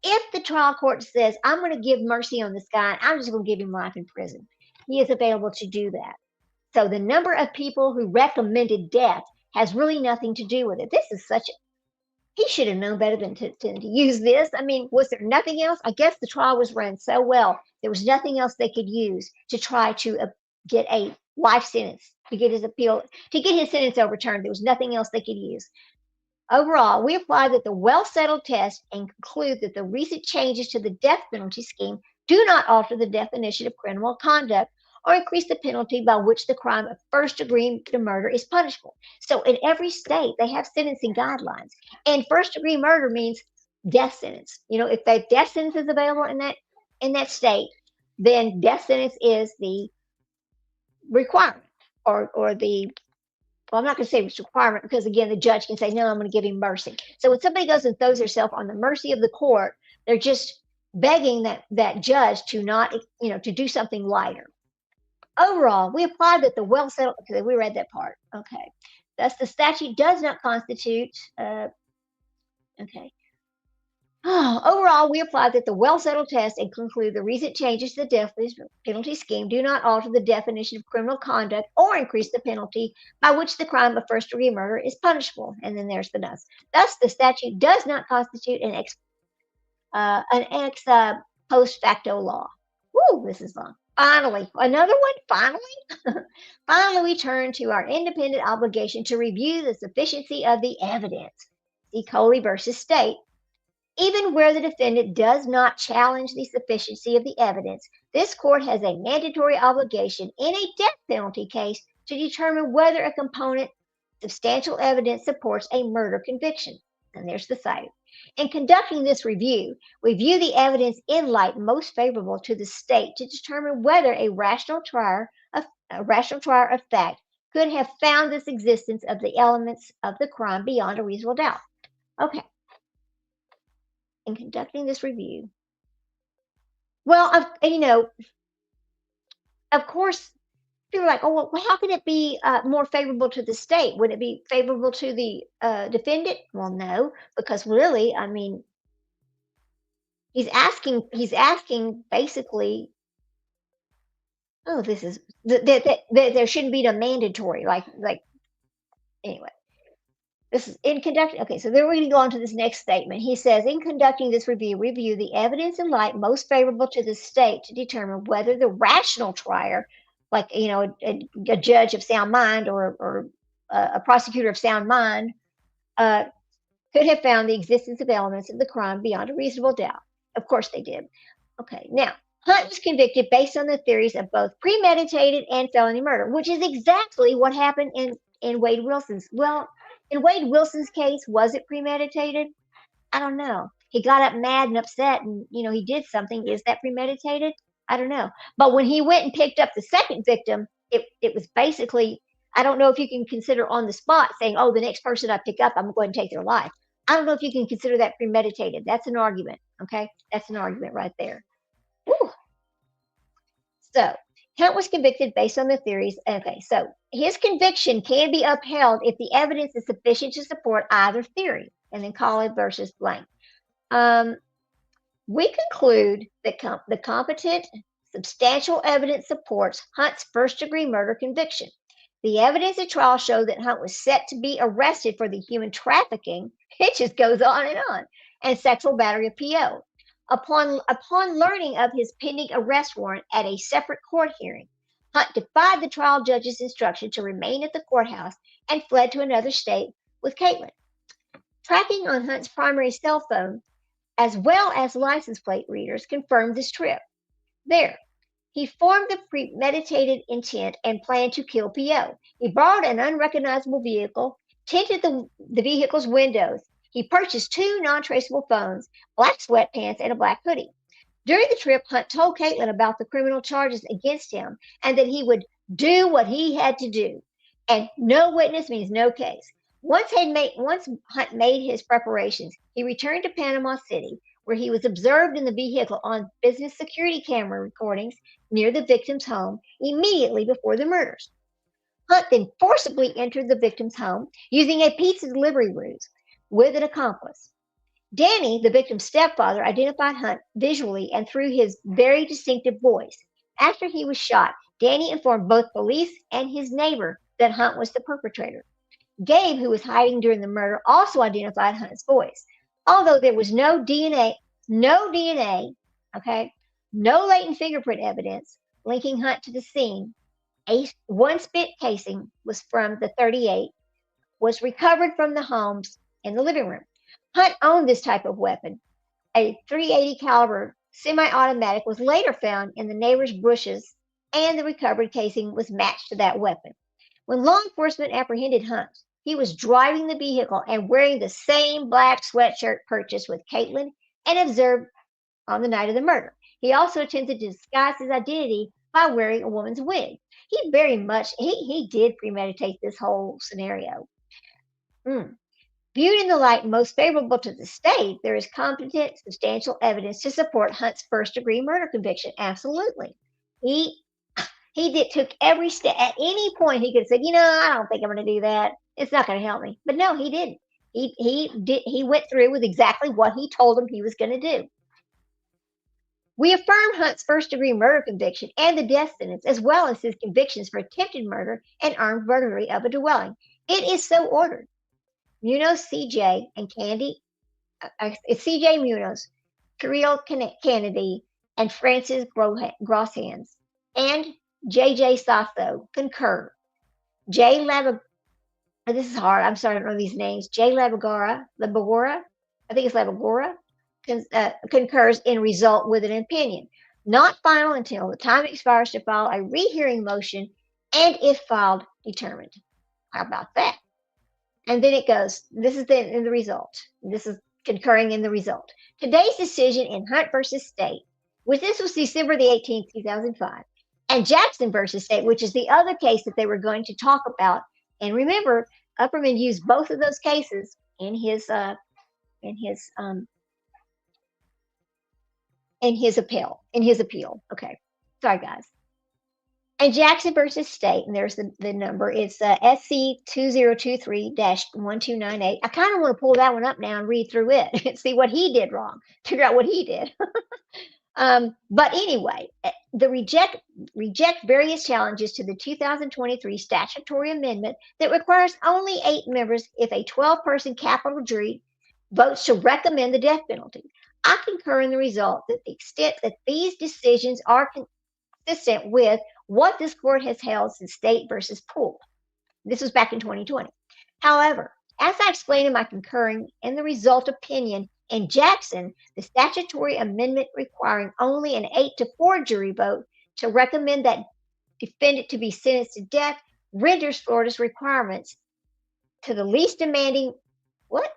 Speaker 1: if the trial court says, I'm going to give mercy on this guy, I'm just going to give him life in prison, he is available to do that. So the number of people who recommended death has really nothing to do with it. This is he should have known better than to use this. I mean, was there nothing else? I guess the trial was run so well, there was nothing else they could use to try to get a life sentence, to get his sentence overturned. There was nothing else they could use. Overall, we apply that the well-settled test and conclude that the recent changes to the death penalty scheme do not alter the definition of criminal conduct or increase the penalty by which the crime of first-degree murder is punishable. So in every state, they have sentencing guidelines. And first-degree murder means death sentence. You know, if the death sentence is available in that state, then death sentence is the requirement or the, well, I'm not going to say it's requirement because, again, the judge can say, no, I'm going to give him mercy. So when somebody goes and throws herself on the mercy of the court, they're just begging that judge to not, to do something lighter. Overall, we apply that the well-settled, okay, we read that part. Okay. Thus, the statute does not constitute, okay. Overall, we apply that the well-settled test and conclude the recent changes to the death penalty scheme do not alter the definition of criminal conduct or increase the penalty by which the crime of first-degree murder is punishable. And then there's the thus. Thus, the statute does not constitute an ex post facto law. Woo, this is long. Finally, another one, finally, we turn to our independent obligation to review the sufficiency of the evidence. See Coley versus State. Even where the defendant does not challenge the sufficiency of the evidence, this court has a mandatory obligation in a death penalty case to determine whether a component substantial evidence supports a murder conviction. And there's the site. In conducting this review, we view the evidence in light most favorable to the state to determine whether a rational trier of fact could have found this existence of the elements of the crime beyond a reasonable doubt. Okay. In conducting this review, well, of course, people are like, oh, well, how can it be more favorable to the state? Would it be favorable to the defendant? Well, no, because really, I mean, he's asking basically, oh, this is that there shouldn't be a mandatory, like anyway. This is in conducting. Okay, so then we're going to go on to this next statement. He says, in conducting this review, review the evidence in light most favorable to the state to determine whether the rational trier, like a judge of sound mind or a prosecutor of sound mind, could have found the existence of elements of the crime beyond a reasonable doubt. Of course, they did. Okay, now Hunt was convicted based on the theories of both premeditated and felony murder, which is exactly what happened in Wade Wilson's. Well, in Wade Wilson's case, was it premeditated? I don't know. He got up mad and upset and, he did something. Is that premeditated? I don't know. But when he went and picked up the second victim, it was basically, I don't know if you can consider on the spot saying, oh, the next person I pick up, I'm going to take their life. I don't know if you can consider that premeditated. That's an argument, okay? That's an argument right there. Whew. So, Hunt was convicted based on the theories. Okay, so his conviction can be upheld if the evidence is sufficient to support either theory. and then Collins versus blank. We conclude that the competent, substantial evidence supports Hunt's first-degree murder conviction. The evidence at trial showed that Hunt was set to be arrested for the human trafficking, it just goes on, and sexual battery of PO. Upon learning of his pending arrest warrant at a separate court hearing, Hunt defied the trial judge's instruction to remain at the courthouse and fled to another state with Caitlin. Tracking on Hunt's primary cell phone, as well as license plate readers, confirmed this trip. There, he formed the premeditated intent and planned to kill PO. He borrowed an unrecognizable vehicle, tinted the vehicle's windows. He purchased 2 non-traceable phones, black sweatpants, and a black hoodie. During the trip, Hunt told Caitlin about the criminal charges against him and that he would do what he had to do. And no witness means no case. Once Hunt made his preparations, he returned to Panama City, where he was observed in the vehicle on business security camera recordings near the victim's home immediately before the murders. Hunt then forcibly entered the victim's home using a pizza delivery ruse with an accomplice. Danny, the victim's stepfather, identified Hunt visually and through his very distinctive voice. After he was shot, Danny informed both police and his neighbor that Hunt was the perpetrator. Gabe, who was hiding during the murder, also identified Hunt's voice. Although there was no DNA, no latent fingerprint evidence linking Hunt to the scene, one spent casing was from the .38 was recovered from the homes in the living room. Hunt owned this type of weapon. A .380 caliber semi-automatic was later found in the neighbor's bushes, and the recovered casing was matched to that weapon. When law enforcement apprehended Hunt, he was driving the vehicle and wearing the same black sweatshirt purchased with Caitlin and observed on the night of the murder. He also attempted to disguise his identity by wearing a woman's wig. He very much, he did premeditate this whole scenario. Viewed in the light most favorable to the state, there is competent, substantial evidence to support Hunt's first-degree murder conviction. Absolutely. He took every step. At any point, he could have said, I don't think I'm going to do that. It's not going to help me. But no, he didn't. He went through with exactly what he told him he was going to do. We affirm Hunt's first-degree murder conviction and the death sentence, as well as his convictions for attempted murder and armed burglary of a dwelling. It is so ordered. Munoz CJ and Candy, CJ Munoz, Kirill Kennedy, and Francis Grosshans, and JJ Sasso concur. This is hard. I'm sorry, I don't know these names. J. Labagora, I think it's Labagora, concurs in result with an opinion, not final until the time expires to file a rehearing motion, and if filed, determined. How about that? And then it goes, this is in the result. This is concurring in the result. Today's decision in Hunt versus State, which this was December the 18th, 2005, and Jackson versus State, which is the other case that they were going to talk about. And remember, Upperman used both of those cases in his appeal. Okay, sorry guys. And Jackson versus State, and there's the number. It's SC 2023-1298. I kind of want to pull that one up now and read through it and see what he did wrong. Figure out what he did. But anyway, the reject various challenges to the 2023 statutory amendment that requires only 8 members if a 12-person capital jury votes to recommend the death penalty. I concur in the result that the extent that these decisions are consistent with what this court has held since State versus Poole. This was back in 2020. However, as I explained in my concurring in the result opinion in Jackson, the statutory amendment requiring only an 8-4 jury vote to recommend that defendant to be sentenced to death renders Florida's requirements to the least demanding. What?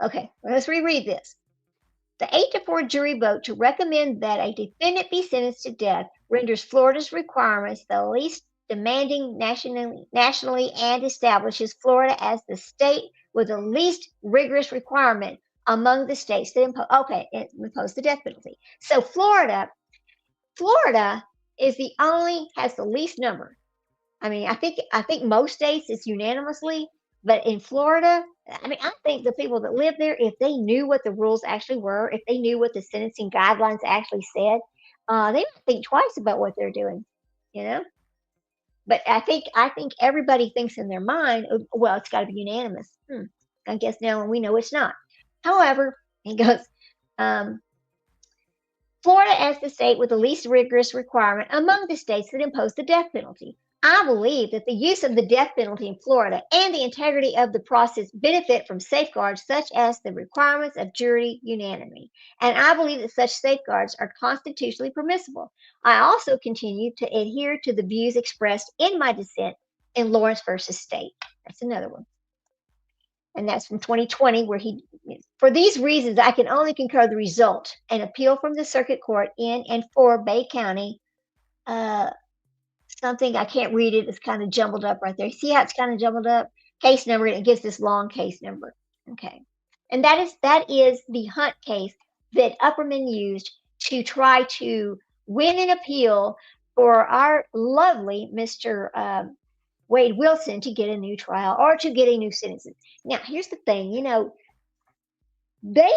Speaker 1: Okay, let's reread this. The 8-4 jury vote to recommend that a defendant be sentenced to death renders Florida's requirements the least demanding nationally and establishes Florida as the state with the least rigorous requirement among the states that impose the death penalty. So Florida is has the least number. I mean, I think most states it's unanimously, but in Florida, I mean, I think the people that live there, if they knew what the rules actually were, if they knew what the sentencing guidelines actually said, they might think twice about what they're doing, you know? But I think everybody thinks in their mind, "Oh, well, it's got to be unanimous." I guess now we know it's not. However, he goes, um, Florida as the state with the least rigorous requirement among the states that impose the death penalty. I believe that the use of the death penalty in Florida and the integrity of the process benefit from safeguards such as the requirements of jury unanimity. And I believe that such safeguards are constitutionally permissible. I also continue to adhere to the views expressed in my dissent in Lawrence versus State. That's another one. And that's from 2020, where for these reasons, I can only concur the result, an appeal from the circuit court in and for Bay County. Something I can't read it. It's kind of jumbled up right there. See how it's kind of jumbled up? Case number, and it gives this long case number. Okay. And that is the Hunt case that Upperman used to try to win an appeal for our lovely Mr. Wade Wilson to get a new trial or to get a new sentence. Now, here's the thing, they,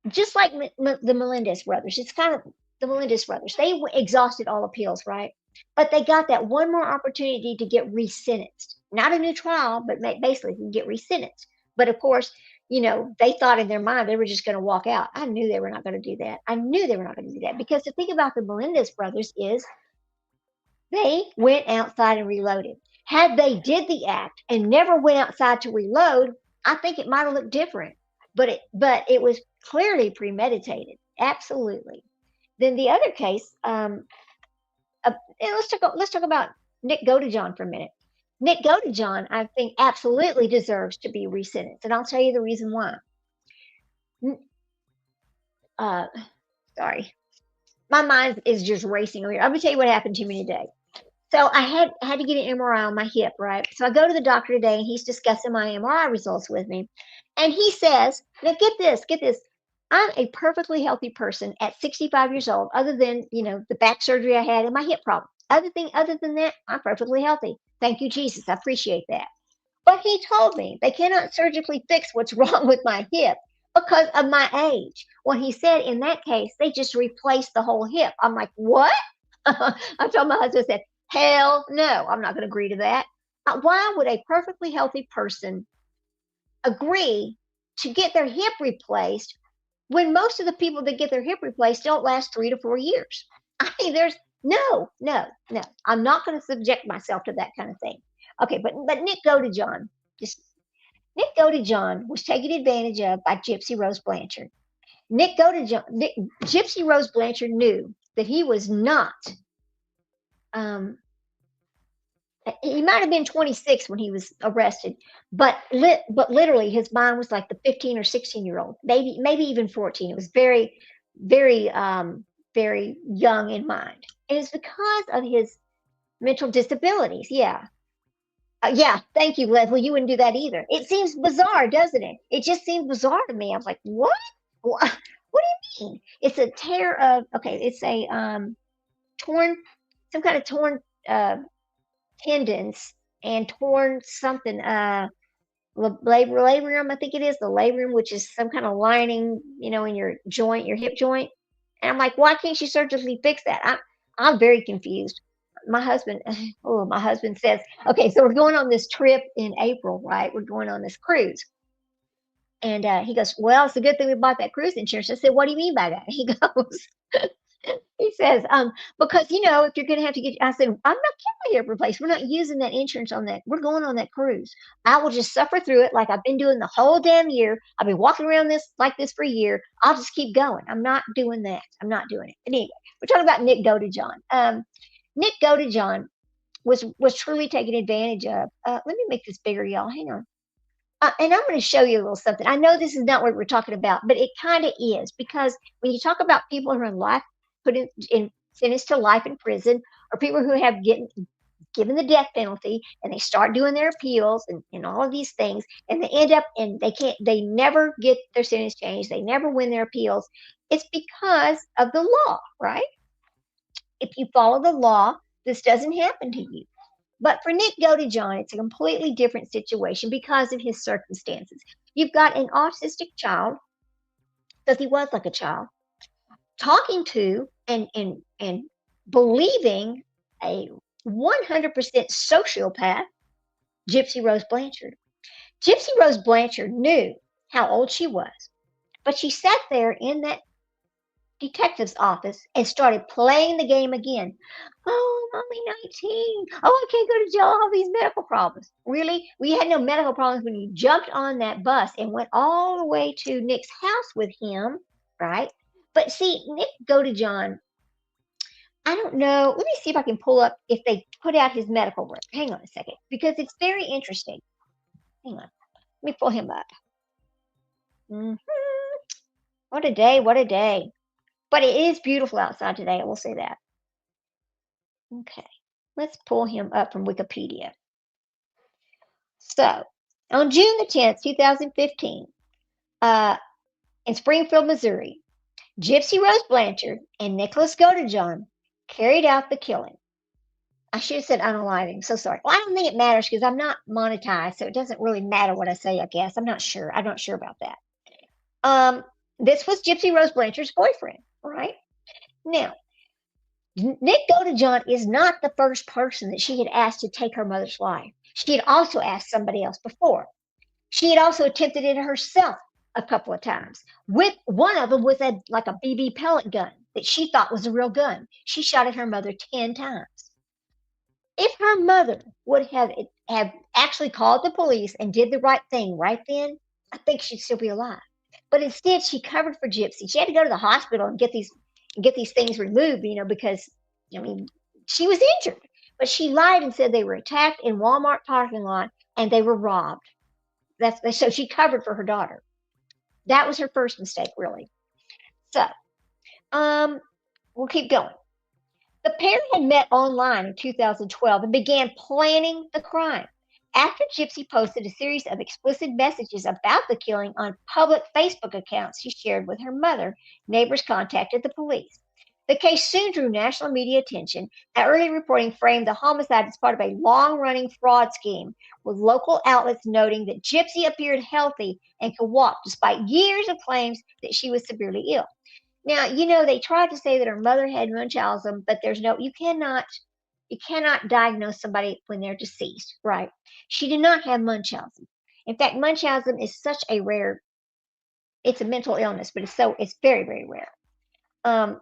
Speaker 1: just like the Melendez brothers, it's kind of the Melendez brothers, they exhausted all appeals, right? But they got that one more opportunity to get resentenced. Not a new trial, but basically get resentenced. But of course, they thought in their mind they were just going to walk out. I knew they were not going to do that. I knew they were not going to do that, because the thing about the Melendez brothers is they went outside and reloaded. Had they did the act and never went outside to reload, I think it might have looked different. But it was clearly premeditated. Absolutely. Then the other case, let's talk about Nick Godejohn for a minute. Nick Godejohn, I think, absolutely deserves to be resentenced, and I'll tell you the reason why. Sorry, my mind is just racing over here. I'm gonna tell you what happened to me today. So I had to get an MRI on my hip, right? So I go to the doctor today, and he's discussing my MRI results with me, and he says, "Now get this. I'm a perfectly healthy person at 65 years old, other than the back surgery I had and my hip problem. Other than that, I'm perfectly healthy. Thank you, Jesus. I appreciate that." But he told me they cannot surgically fix what's wrong with my hip because of my age. Well, he said in that case, they just replaced the whole hip. I'm like, what? I told my husband, I said, hell no, I'm not going to agree to that. Why would a perfectly healthy person agree to get their hip replaced when most of the people that get their hip replaced don't last 3 to 4 years? I mean, there's no. I'm not going to subject myself to that kind of thing. Okay, but Nick Godejohn was taken advantage of by Gypsy Rose Blanchard. Gypsy Rose Blanchard knew that he was not. He might have been 26 when he was arrested, but literally his mind was like the 15 or 16-year-old, maybe even 14. It was very, very, very young in mind. And it's because of his mental disabilities. Yeah. Thank you, Leslie. You wouldn't do that either. It seems bizarre, doesn't it? It just seemed bizarre to me. I was like, what? What do you mean? It's a tear of, it's a some kind of torn tendons and torn something, labrum, I think it is, the labrum, which is some kind of lining, in your joint, your hip joint. And I'm like, why can't you surgically fix that? I'm very confused. My husband says, okay, so we're going on this trip in April, right? We're going on this cruise. And he goes, well, it's a good thing we bought that cruise insurance. I said, what do you mean by that? He goes, he says, because, if you're going to have to I said, I'm not getting my hip replaced. We're not using that insurance on that. We're going on that cruise. I will just suffer through it like I've been doing the whole damn year. I've been walking around like this for a year. I'll just keep going. I'm not doing that. I'm not doing it. But anyway, we're talking about Nick Godejohn. Nick Godejohn was truly taken advantage of. Let me make this bigger, y'all. Hang on. And I'm going to show you a little something. I know this is not what we're talking about, but it kind of is, because when you talk about people who are in life, put in sentenced to life in prison, or people who have given the death penalty, and they start doing their appeals and all of these things, and they end up and they never get their sentence changed. They never win their appeals. It's because of the law, right? If you follow the law, this doesn't happen to you. But for Nick Godejohn, it's a completely different situation because of his circumstances. You've got an autistic child, because he was like a child, talking to and believing a 100% sociopath, Gypsy Rose Blanchard. Gypsy Rose Blanchard knew how old she was, but she sat there in that detective's office and started playing the game again. Oh, I'm only 19. Oh, I can't go to jail. I have these medical problems. Really? We had no medical problems when you jumped on that bus and went all the way to Nick's house with him, right? But see, Nick Godejohn, I don't know. Let me see if I can pull up if they put out his medical record. Hang on a second, because it's very interesting. Hang on. Let me pull him up. What a day. What a day. But it is beautiful outside today. I will say that. Okay. Let's pull him up from Wikipedia. So, on June the 10th, 2015, in Springfield, Missouri, Gypsy Rose Blanchard and Nicholas Godejohn carried out the killing. I should have said unaliving. So sorry. Well, I don't think it matters because I'm not monetized, so it doesn't really matter what I say, I guess. I'm not sure. I'm not sure about that. This was Gypsy Rose Blanchard's boyfriend, right? Now, Nick Godejohn is not the first person that she had asked to take her mother's life. She had also asked somebody else before. She had also attempted it herself a couple of times. With one of them with a BB pellet gun that she thought was a real gun. She shot at her mother 10 times. If her mother would have actually called the police and did the right thing right then, I think she'd still be alive. But instead, she covered for Gypsy. She had to go to the hospital and get these things removed, because she was injured. But she lied and said they were attacked in Walmart parking lot and they were robbed. So she covered for her daughter. That was her first mistake, really. So, we'll keep going. The pair had met online in 2012 and began planning the crime. After Gypsy posted a series of explicit messages about the killing on public Facebook accounts she shared with her mother, neighbors contacted the police. The case soon drew national media attention. Early reporting framed the homicide as part of a long-running fraud scheme, with local outlets noting that Gypsy appeared healthy and could walk despite years of claims that she was severely ill. Now, they tried to say that her mother had Munchausen, but you cannot diagnose somebody when they're deceased, right? She did not have Munchausen. In fact, Munchausen is such a rare, it's a mental illness, but it's very, very rare. I'm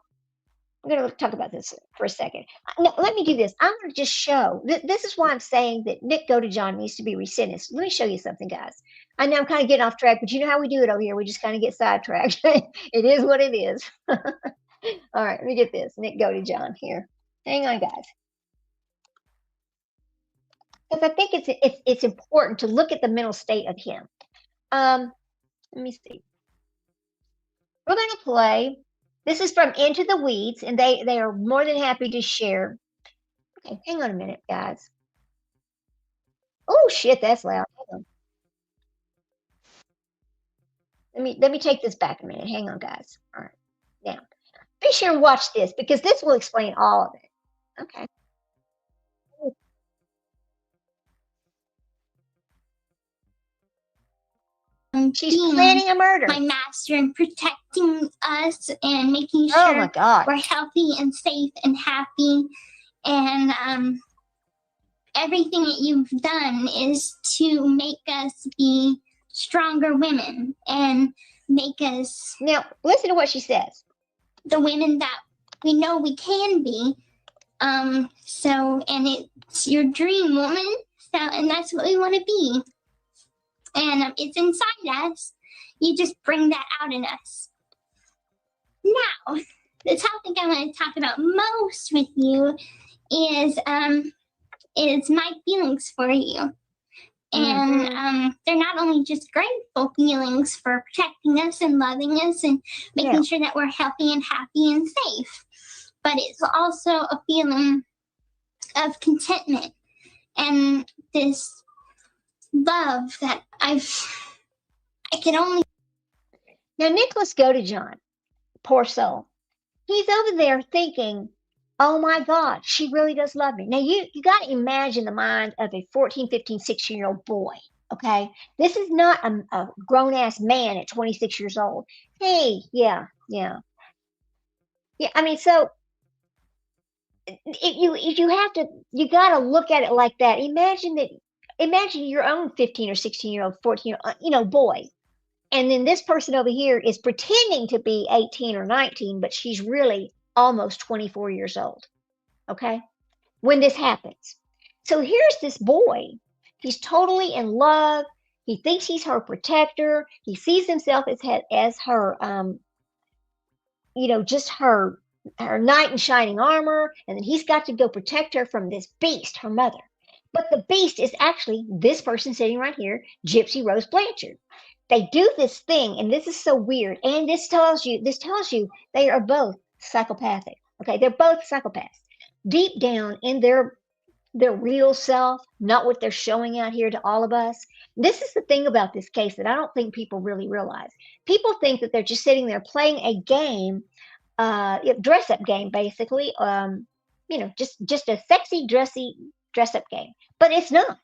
Speaker 1: going to talk about this for a second. No, let me do this. I'm going to just show. This is why I'm saying that Nick Godejohn needs to be resentenced. Let me show you something, guys. I know I'm kind of getting off track, but you know how we do it over here. We just kind of get sidetracked. It is what it is. All right, let me get this. Nick Godejohn here. Hang on, guys. Because I think it's important to look at the mental state of him. Let me see. We're going to play. This is from Into the Weeds, and they are more than happy to share. Okay, hang on a minute, guys. Oh shit, that's loud. Hang on. Let me take this back a minute. Hang on, guys. All right. Now, be sure and watch this because this will explain all of it. Okay. She's planning a murder.
Speaker 7: My master and protecting us and making
Speaker 1: Oh
Speaker 7: sure
Speaker 1: my God.
Speaker 7: we're healthy and safe and happy. And everything that you've done is to make us be stronger women and make us
Speaker 1: Now, listen to what she says.
Speaker 7: the women that we know we can be. And it's your dream, woman. And that's what we want to be. And it's inside us. You just bring that out in us. Now, the topic I want to talk about most with you is my feelings for you. And they're not only just grateful feelings for protecting us and loving us and making sure that we're healthy and happy and safe, but it's also a feeling of contentment and this love that I can only.
Speaker 1: Now, Nicholas Godejohn, poor soul, he's over there thinking oh my God, she really does love me. Now you got to imagine the mind of a 14, 15, 16-year-old boy. Okay. This is not a grown ass man at 26 years old. Hey, yeah, yeah. Yeah. I mean, so you have to, you got to look at it like that. Imagine your own 15 or 16-year-old, 14, boy. And then this person over here is pretending to be 18 or 19, but she's really almost 24 years old. Okay. When this happens. So here's this boy. He's totally in love. He thinks he's her protector. He sees himself as her, just her knight in shining armor. And then he's got to go protect her from this beast, her mother. But the beast is actually this person sitting right here, Gypsy Rose Blanchard. They do this thing, and this is so weird. And this tells you they are both psychopathic. Okay, they're both psychopaths. Deep down in their real self, not what they're showing out here to all of us. This is the thing about this case that I don't think people really realize. People think that they're just sitting there playing a game, dress-up game, basically. Just a sexy, dressy dress-up game. But it's not.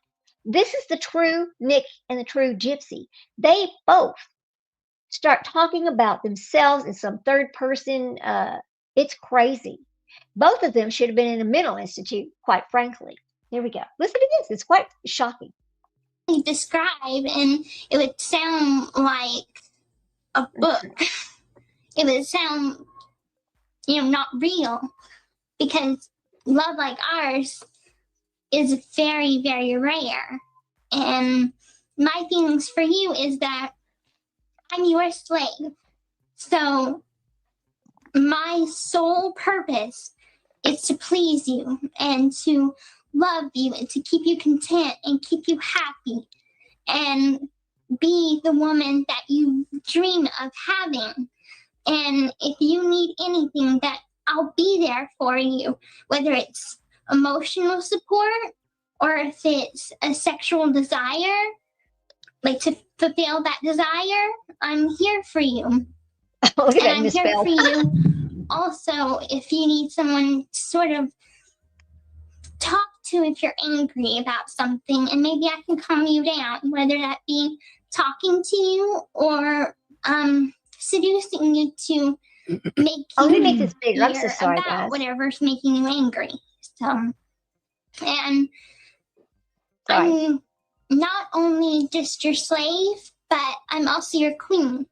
Speaker 1: This is the true Nick and the true Gypsy. They both start talking about themselves in some third person. It's crazy. Both of them should have been in a mental institute, quite frankly. Here we go. Listen to this. It's quite shocking.
Speaker 7: Describe, and it would sound like a book. It would sound, not real, because love like ours is very, very rare. And my feelings for you is that I'm your slave. So my sole purpose is to please you and to love you and to keep you content and keep you happy and be the woman that you dream of having. And if you need anything, that I'll be there for you, whether it's emotional support or if it's a sexual desire, like to fulfill that desire, I'm here for you.
Speaker 1: Look at that
Speaker 7: I'm here
Speaker 1: misspelled.
Speaker 7: for you. Also, if you need someone to sort of talk to if you're angry about something, and maybe I can calm you down, whether that be talking to you or seducing you to make
Speaker 1: Oh,
Speaker 7: you
Speaker 1: let me make this bigger. I'm so
Speaker 7: hear
Speaker 1: sorry,
Speaker 7: about
Speaker 1: guys.
Speaker 7: whatever's making you angry. So, and
Speaker 1: Sorry.
Speaker 7: I'm not only just your slave, but I'm also your queen,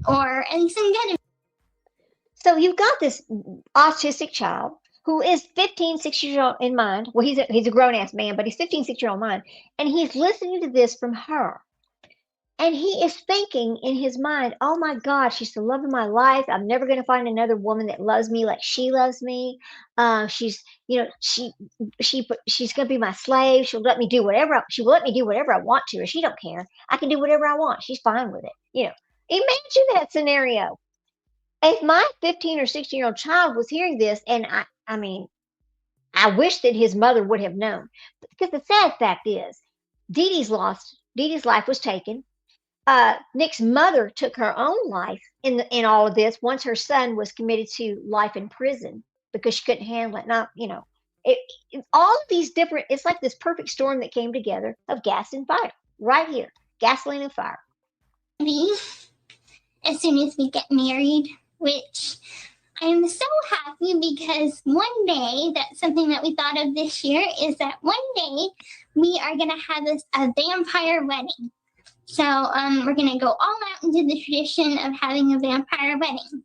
Speaker 7: or at least I'm gonna.
Speaker 1: So you've got this autistic child who is 15, 16 years old in mind. Well, he's a grown ass man, but he's 15, 16 year old mind. And he's listening to this from her. And he is thinking in his mind, oh my God, she's the love of my life. I'm never going to find another woman that loves me like she loves me. She's going to be my slave. She will let me do whatever I want to, or she don't care. I can do whatever I want. She's fine with it. Imagine that scenario. If my 15 or 16-year-old child was hearing this, and I wish that his mother would have known, because the sad fact is, Dee Dee's lost. Dee Dee's life was taken. Nick's mother took her own life in all of this once her son was committed to life in prison because she couldn't handle it. Now, all of these different, it's like this perfect storm that came together of gas and fire right here, gasoline and fire.
Speaker 7: As soon as we get married, which I'm so happy because one day, that's something that we thought of this year, is that one day we are going to have a vampire wedding. So we're going to go all out into the tradition of having a vampire wedding.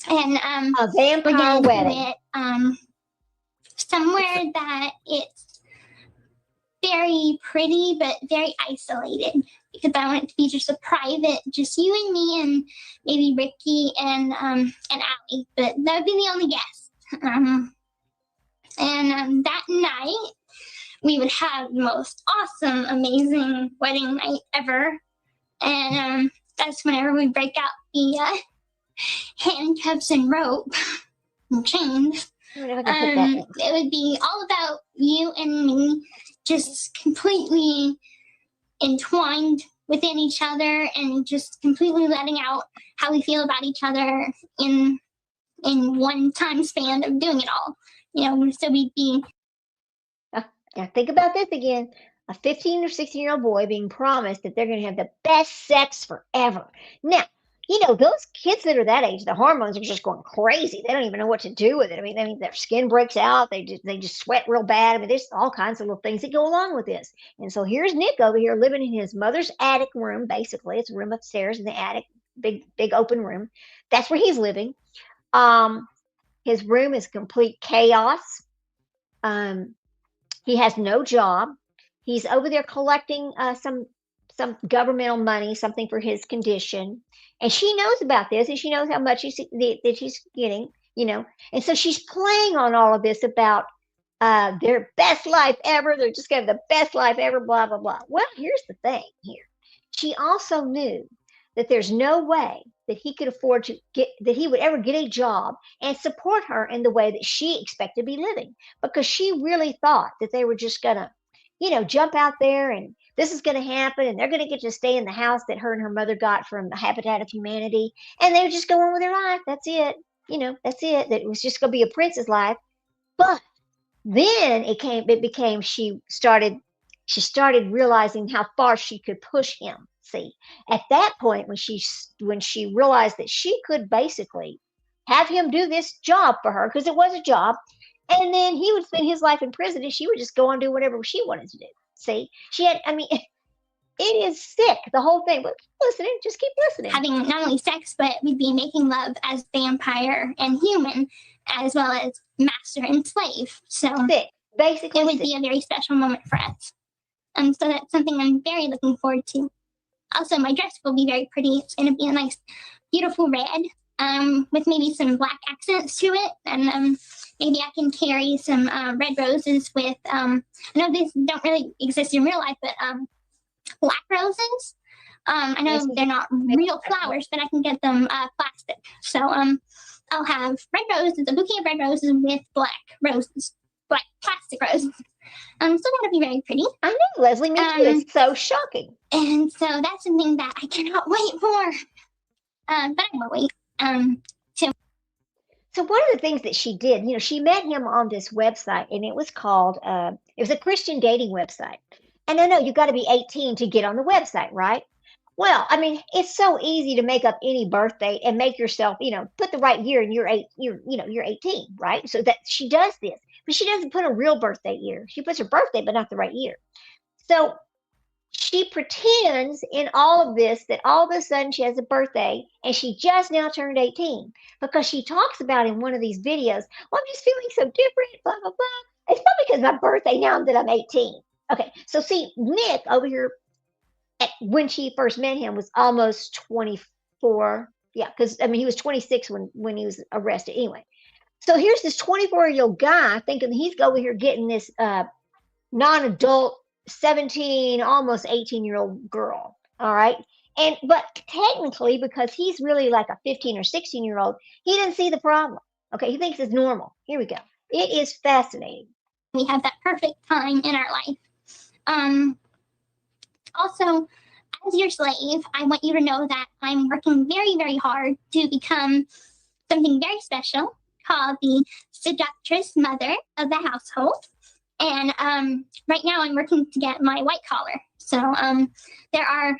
Speaker 7: And
Speaker 1: a vampire wedding.
Speaker 7: Do it somewhere that it's very pretty but very isolated, because I want it to be just a private, just you and me and maybe Ricky and Allie, but that would be the only guest. And that night we would have the most awesome, amazing wedding night ever. And that's whenever we break out the handcuffs and rope and chains. It would be all about you and me, just completely entwined within each other and just completely letting out how we feel about each other in in one time span of doing it all. So we'd be.
Speaker 1: Now think about this again. A 15 or 16-year-old boy being promised that they're going to have the best sex forever. Now, those kids that are that age, the hormones are just going crazy. They don't even know what to do with it. I mean, their skin breaks out. They just sweat real bad. I mean, there's all kinds of little things that go along with this. And so here's Nick over here living in his mother's attic room. Basically, it's a room upstairs in the attic, big open room. That's where he's living. His room is complete chaos. He has no job. He's over there collecting some governmental money, something for his condition. And she knows about this, and she knows how much that he's getting, And so she's playing on all of this about their best life ever. They're just going to have the best life ever, blah, blah, blah. Well, here's the thing here. She also knew that there's no way that he could afford that he would ever get a job and support her in the way that she expected to be living, because she really thought that they were just going to, jump out there and this is going to happen and they're going to get to stay in the house that her and her mother got from the Habitat of Humanity, and they would just go on with their life. That's it. That's it. That it was just going to be a prince's life. But then she started realizing how far she could push him. See, at that point, when she realized that she could basically have him do this job for her, because it was a job, and then he would spend his life in prison and she would just go and do whatever she wanted to do. See, it is sick, the whole thing. But just keep listening.
Speaker 7: Having not only sex, but we'd be making love as vampire and human, as well as master and slave. So
Speaker 1: sick. Basically,
Speaker 7: it would be a very special moment for us. So that's something I'm very looking forward to. Also, my dress will be very pretty. It's going to be a nice, beautiful red, with maybe some black accents to it. And maybe I can carry some red roses with, I know these don't really exist in real life, but black roses. I know they're not real flowers, but I can get them plastic. So I'll have red roses, a bouquet of red roses with black plastic roses. So that'll be very pretty.
Speaker 1: I know, Leslie, me too. It's so shocking.
Speaker 7: And so that's something that I cannot wait for. But I will wait.
Speaker 1: So one of the things that she did, she met him on this website, and it was called, it was a Christian dating website. And I know you got to be 18 to get on the website, right? Well, I mean, it's so easy to make up any birthday and make yourself, put the right year, and you're 18, right? So that she does this, but she doesn't put a real birthday year. She puts her birthday, but not the right year. So she pretends in all of this that all of a sudden she has a birthday and she just now turned 18, because she talks about in one of these videos, well, I'm just feeling so different, blah, blah, blah. It's not because my birthday now that I'm 18. Okay, so see, Nick over here, when she first met him, was almost 24. Yeah, because he was 26 when he was arrested. Anyway, so here's this 24-year-old guy thinking he's over here getting this non-adult 17, almost 18-year-old girl. All right, but technically, because he's really like a 15 or 16-year-old, he didn't see the problem. Okay, he thinks it's normal. Here we go. It is fascinating.
Speaker 7: We have that perfect time in our life. Also, as your slave, I want you to know that I'm working very, very hard to become something very special called the seductress mother of the household. And right now I'm working to get my white collar. So there are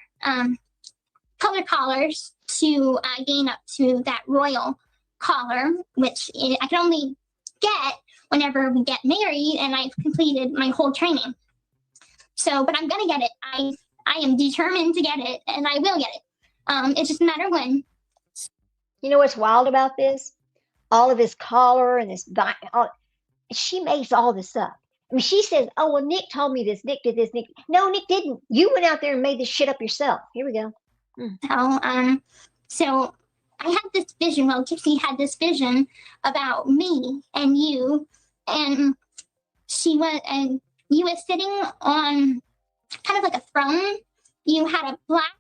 Speaker 7: color collars to gain up to that royal collar, which I can only get whenever we get married and I've completed my whole training. So, but I'm going to get it. I am determined to get it, and I will get it. It's just a matter of when.
Speaker 1: You know what's wild about this? All of his collar and this, she makes all this up. I mean, she says, oh, well, Nick told me this. Nick did this. No, Nick didn't. You went out there and made this shit up yourself. Here we go.
Speaker 7: So I had this vision. Well, Gypsy had this vision about me and you, and you was sitting on kind of like a throne. You had a black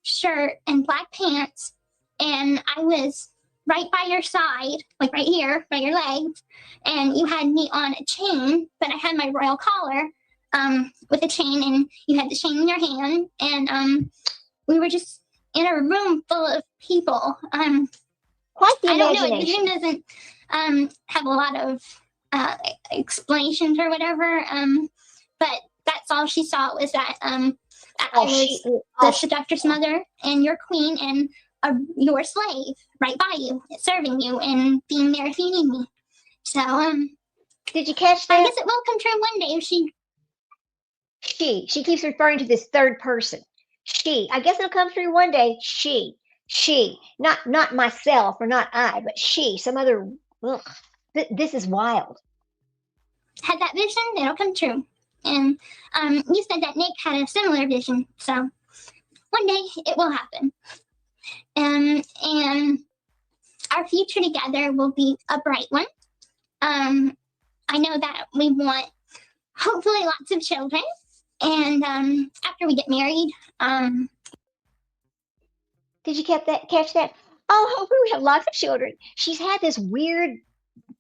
Speaker 7: shirt and black pants, and I was right by your side, like right here, by your legs, and you had me on a chain, but I had my royal collar with a chain, and you had the chain in your hand, and we were just in a room full of people.
Speaker 1: Quite the
Speaker 7: I don't know. The
Speaker 1: imagination.
Speaker 7: dream doesn't have a lot of explanations or whatever. But that's all she saw was that I was the seductor's mother and your queen and your slave right by you, serving you and being there if you need me. So
Speaker 1: Did you catch that?
Speaker 7: I guess it will come true one day if
Speaker 1: She keeps referring to this third person. She. I guess it'll come through one day. She. Not myself or not I, but she. Some other. Ugh. This is wild.
Speaker 7: had that vision, it'll come true. And you said that Nick had a similar vision, so one day it will happen. And our future together will be a bright one. I know that we want hopefully lots of children. And after we get married,
Speaker 1: Did you catch that? Oh, hopefully we have lots of children. She's had this weird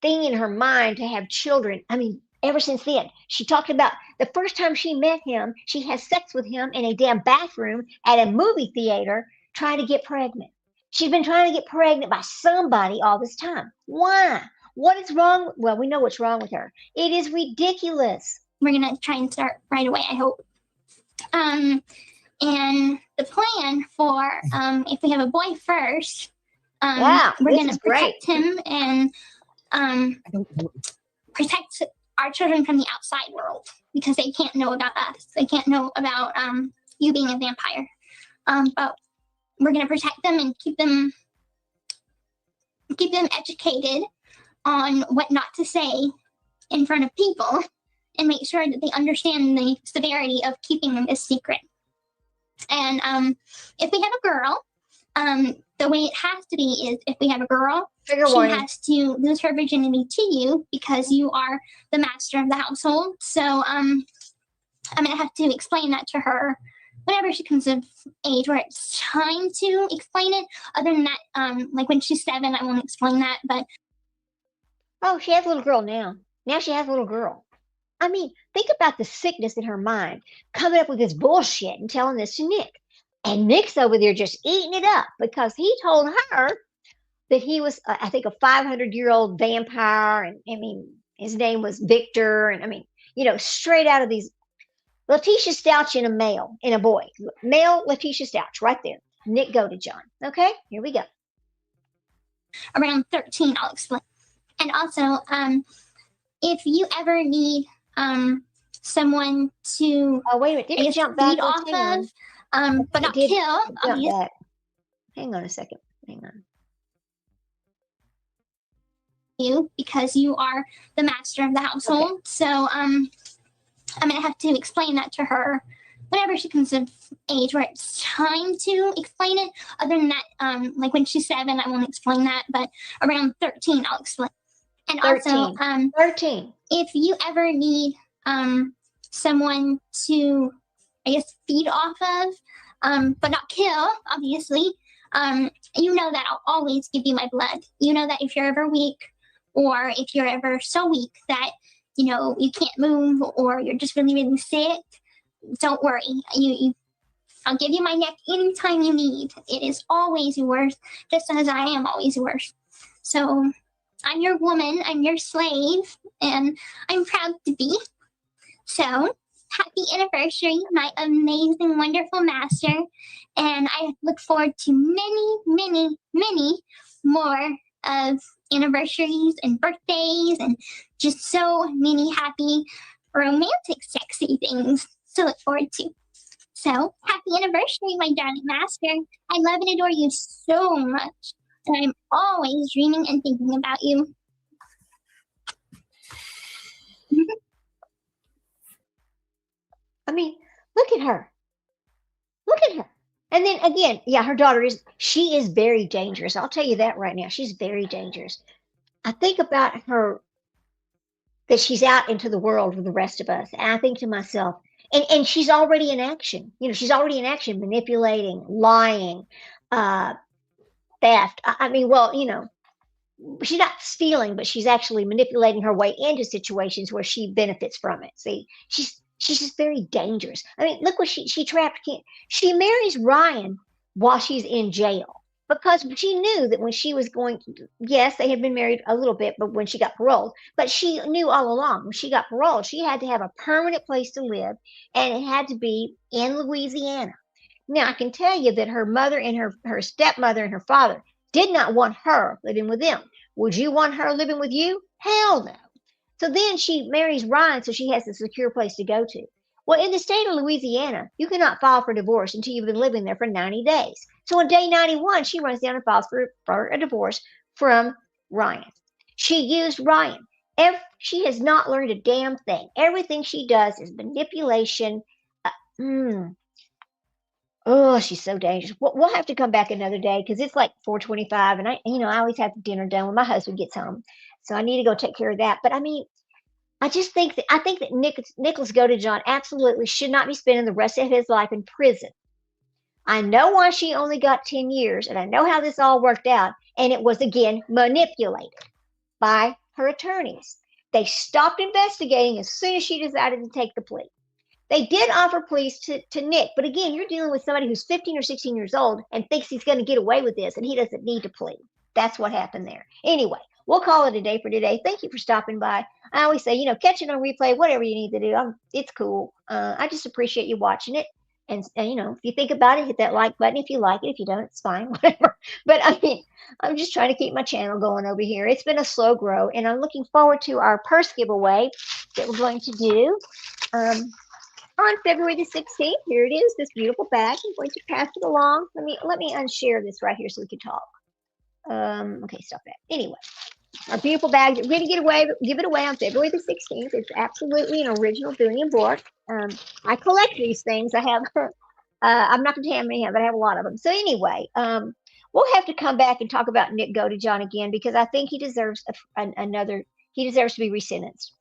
Speaker 1: thing in her mind to have children. I mean, ever since then. She talked about the first time she met him, she has sex with him in a damn bathroom at a movie theater trying to get pregnant. She's been trying to get pregnant by somebody all this time. Why? What is wrong? Well, we know what's wrong with her. It is ridiculous.
Speaker 7: we're going to try and start right away, I hope. And the plan for if we have a boy first,
Speaker 1: Wow,
Speaker 7: we're
Speaker 1: this
Speaker 7: going
Speaker 1: is
Speaker 7: to protect him and protect our children from the outside world because they can't know about us. They can't know about you being a vampire. But we're going to protect them and keep them educated on what not to say in front of people and make sure that they understand the severity of keeping them a secret. And if we have a girl, the way it has to be is if we have a girl,
Speaker 1: Trigger
Speaker 7: she
Speaker 1: warning.
Speaker 7: has to lose her virginity to you because you are the master of the household. So I'm going to have to explain that to her whenever she comes of age where it's time to explain it. Other than that, like when she's 7, I won't explain that. But
Speaker 1: Oh, she has a little girl now. Now she has a little girl. I mean, think about the sickness in her mind, coming up with this bullshit and telling this to Nick. And Nick's over there just eating it up because he told her that he was, I think, a 500-year-old vampire. And I mean, his name was Victor. And I mean, straight out of these. Letitia Stouch in a boy. Male Letitia Stouch, right there. Nick Godejohn. Okay, here we go.
Speaker 7: around 13, I'll explain. And also, if you ever need someone to
Speaker 1: Oh, wait a minute. Did it jump back?
Speaker 7: feed off
Speaker 1: Hang
Speaker 7: of,
Speaker 1: on.
Speaker 7: but not
Speaker 1: It did
Speaker 7: kill,
Speaker 1: jump
Speaker 7: obviously.
Speaker 1: back. Hang on a second. Hang on.
Speaker 7: You because you are the master of the household. Okay. So I'm gonna have to explain that to her whenever she comes of age where it's time to explain it. Other than that, like when she's 7, I won't explain that, but around 13 I'll explain. And
Speaker 1: 13.
Speaker 7: also
Speaker 1: 13.
Speaker 7: If you ever need someone to, I guess, feed off of, but not kill, obviously, you know that I'll always give you my blood. You know that if you're ever weak, or if you're ever so weak that, you can't move or you're just really, really sick, don't worry. I'll give you my neck anytime you need. It is always yours, just as I am always yours. So I'm your woman, I'm your slave, and I'm proud to be. So happy anniversary, my amazing, wonderful master. And I look forward to many, many, many more of anniversaries and birthdays and just so many happy, romantic, sexy things to look forward to. So happy anniversary, my darling master. I love and adore you so much. And I'm always dreaming and thinking about you.
Speaker 1: I mean, look at her. Look at her. And then again, yeah, her daughter she is very dangerous. I'll tell you that right now. She's very dangerous. I think about her, that she's out into the world with the rest of us. And I think to myself, and she's already in action. She's already in action, manipulating, lying, theft. I mean, well, she's not stealing, but she's actually manipulating her way into situations where she benefits from it. See, she's just very dangerous. I mean, look what she trapped. She marries Ryan while she's in jail. because she knew that when she was going, yes, they had been married a little bit, but when she got paroled, but she knew all along when she got paroled, she had to have a permanent place to live, and it had to be in Louisiana. Now, I can tell you that her mother and her stepmother and her father did not want her living with them. Would you want her living with you? Hell no. So then she marries Ryan, so she has a secure place to go to. Well, in the state of Louisiana, you cannot file for divorce until you've been living there for 90 days. So on day 91, she runs down and files for a divorce from Ryan. She used Ryan. She has not learned a damn thing. Everything she does is manipulation. Oh, she's so dangerous. We'll have to come back another day because it's like 4:25, and I always have dinner done when my husband gets home, so I need to go take care of that. But I mean, I think that Nicholas Godejohn absolutely should not be spending the rest of his life in prison. I know why she only got 10 years, and I know how this all worked out, and it was again manipulated by her attorneys. They stopped investigating as soon as she decided to take the plea. They did offer pleas to Nick, but again, you're dealing with somebody who's 15 or 16 years old and thinks he's going to get away with this, and he doesn't need to plead. That's what happened there. Anyway, we'll call it a day for today. Thank you for stopping by. I always say, catch it on replay, whatever you need to do. It's cool. I just appreciate you watching it. And, if you think about it, hit that like button if you like it. If you don't, it's fine, whatever. But I mean, I'm just trying to keep my channel going over here. It's been a slow grow, and I'm looking forward to our purse giveaway that we're going to do. On February the 16th, here it is, this beautiful bag. I'm going to pass it along. Let me unshare this right here so we can talk. Okay, stop that. Anyway, our beautiful bag that we're going to give it away on February the 16th. It's absolutely an original Boonian board. I collect these things. I have, I'm not going to tell you how many I have, but I have a lot of them. So anyway, we'll have to come back and talk about Nick Godejohn again because I think he deserves he deserves to be resentenced.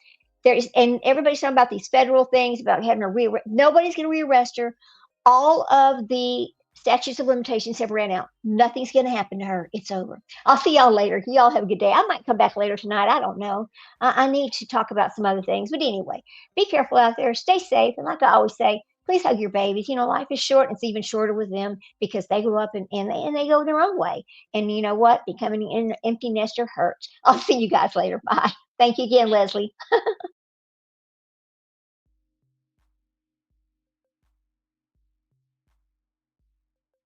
Speaker 1: And everybody's talking about these federal things about having a nobody's going to rearrest her. All of the statutes of limitations have ran out. Nothing's going to happen to her. It's over. I'll see y'all later. Y'all have a good day. I might come back later tonight. I don't know. I need to talk about some other things. But anyway, be careful out there. Stay safe. And like I always say, please hug your babies. Life is short. And it's even shorter with them because they grew up and they go their own way. And you know what? Becoming an empty nester hurts. I'll see you guys later. Bye. Thank you again, Leslie.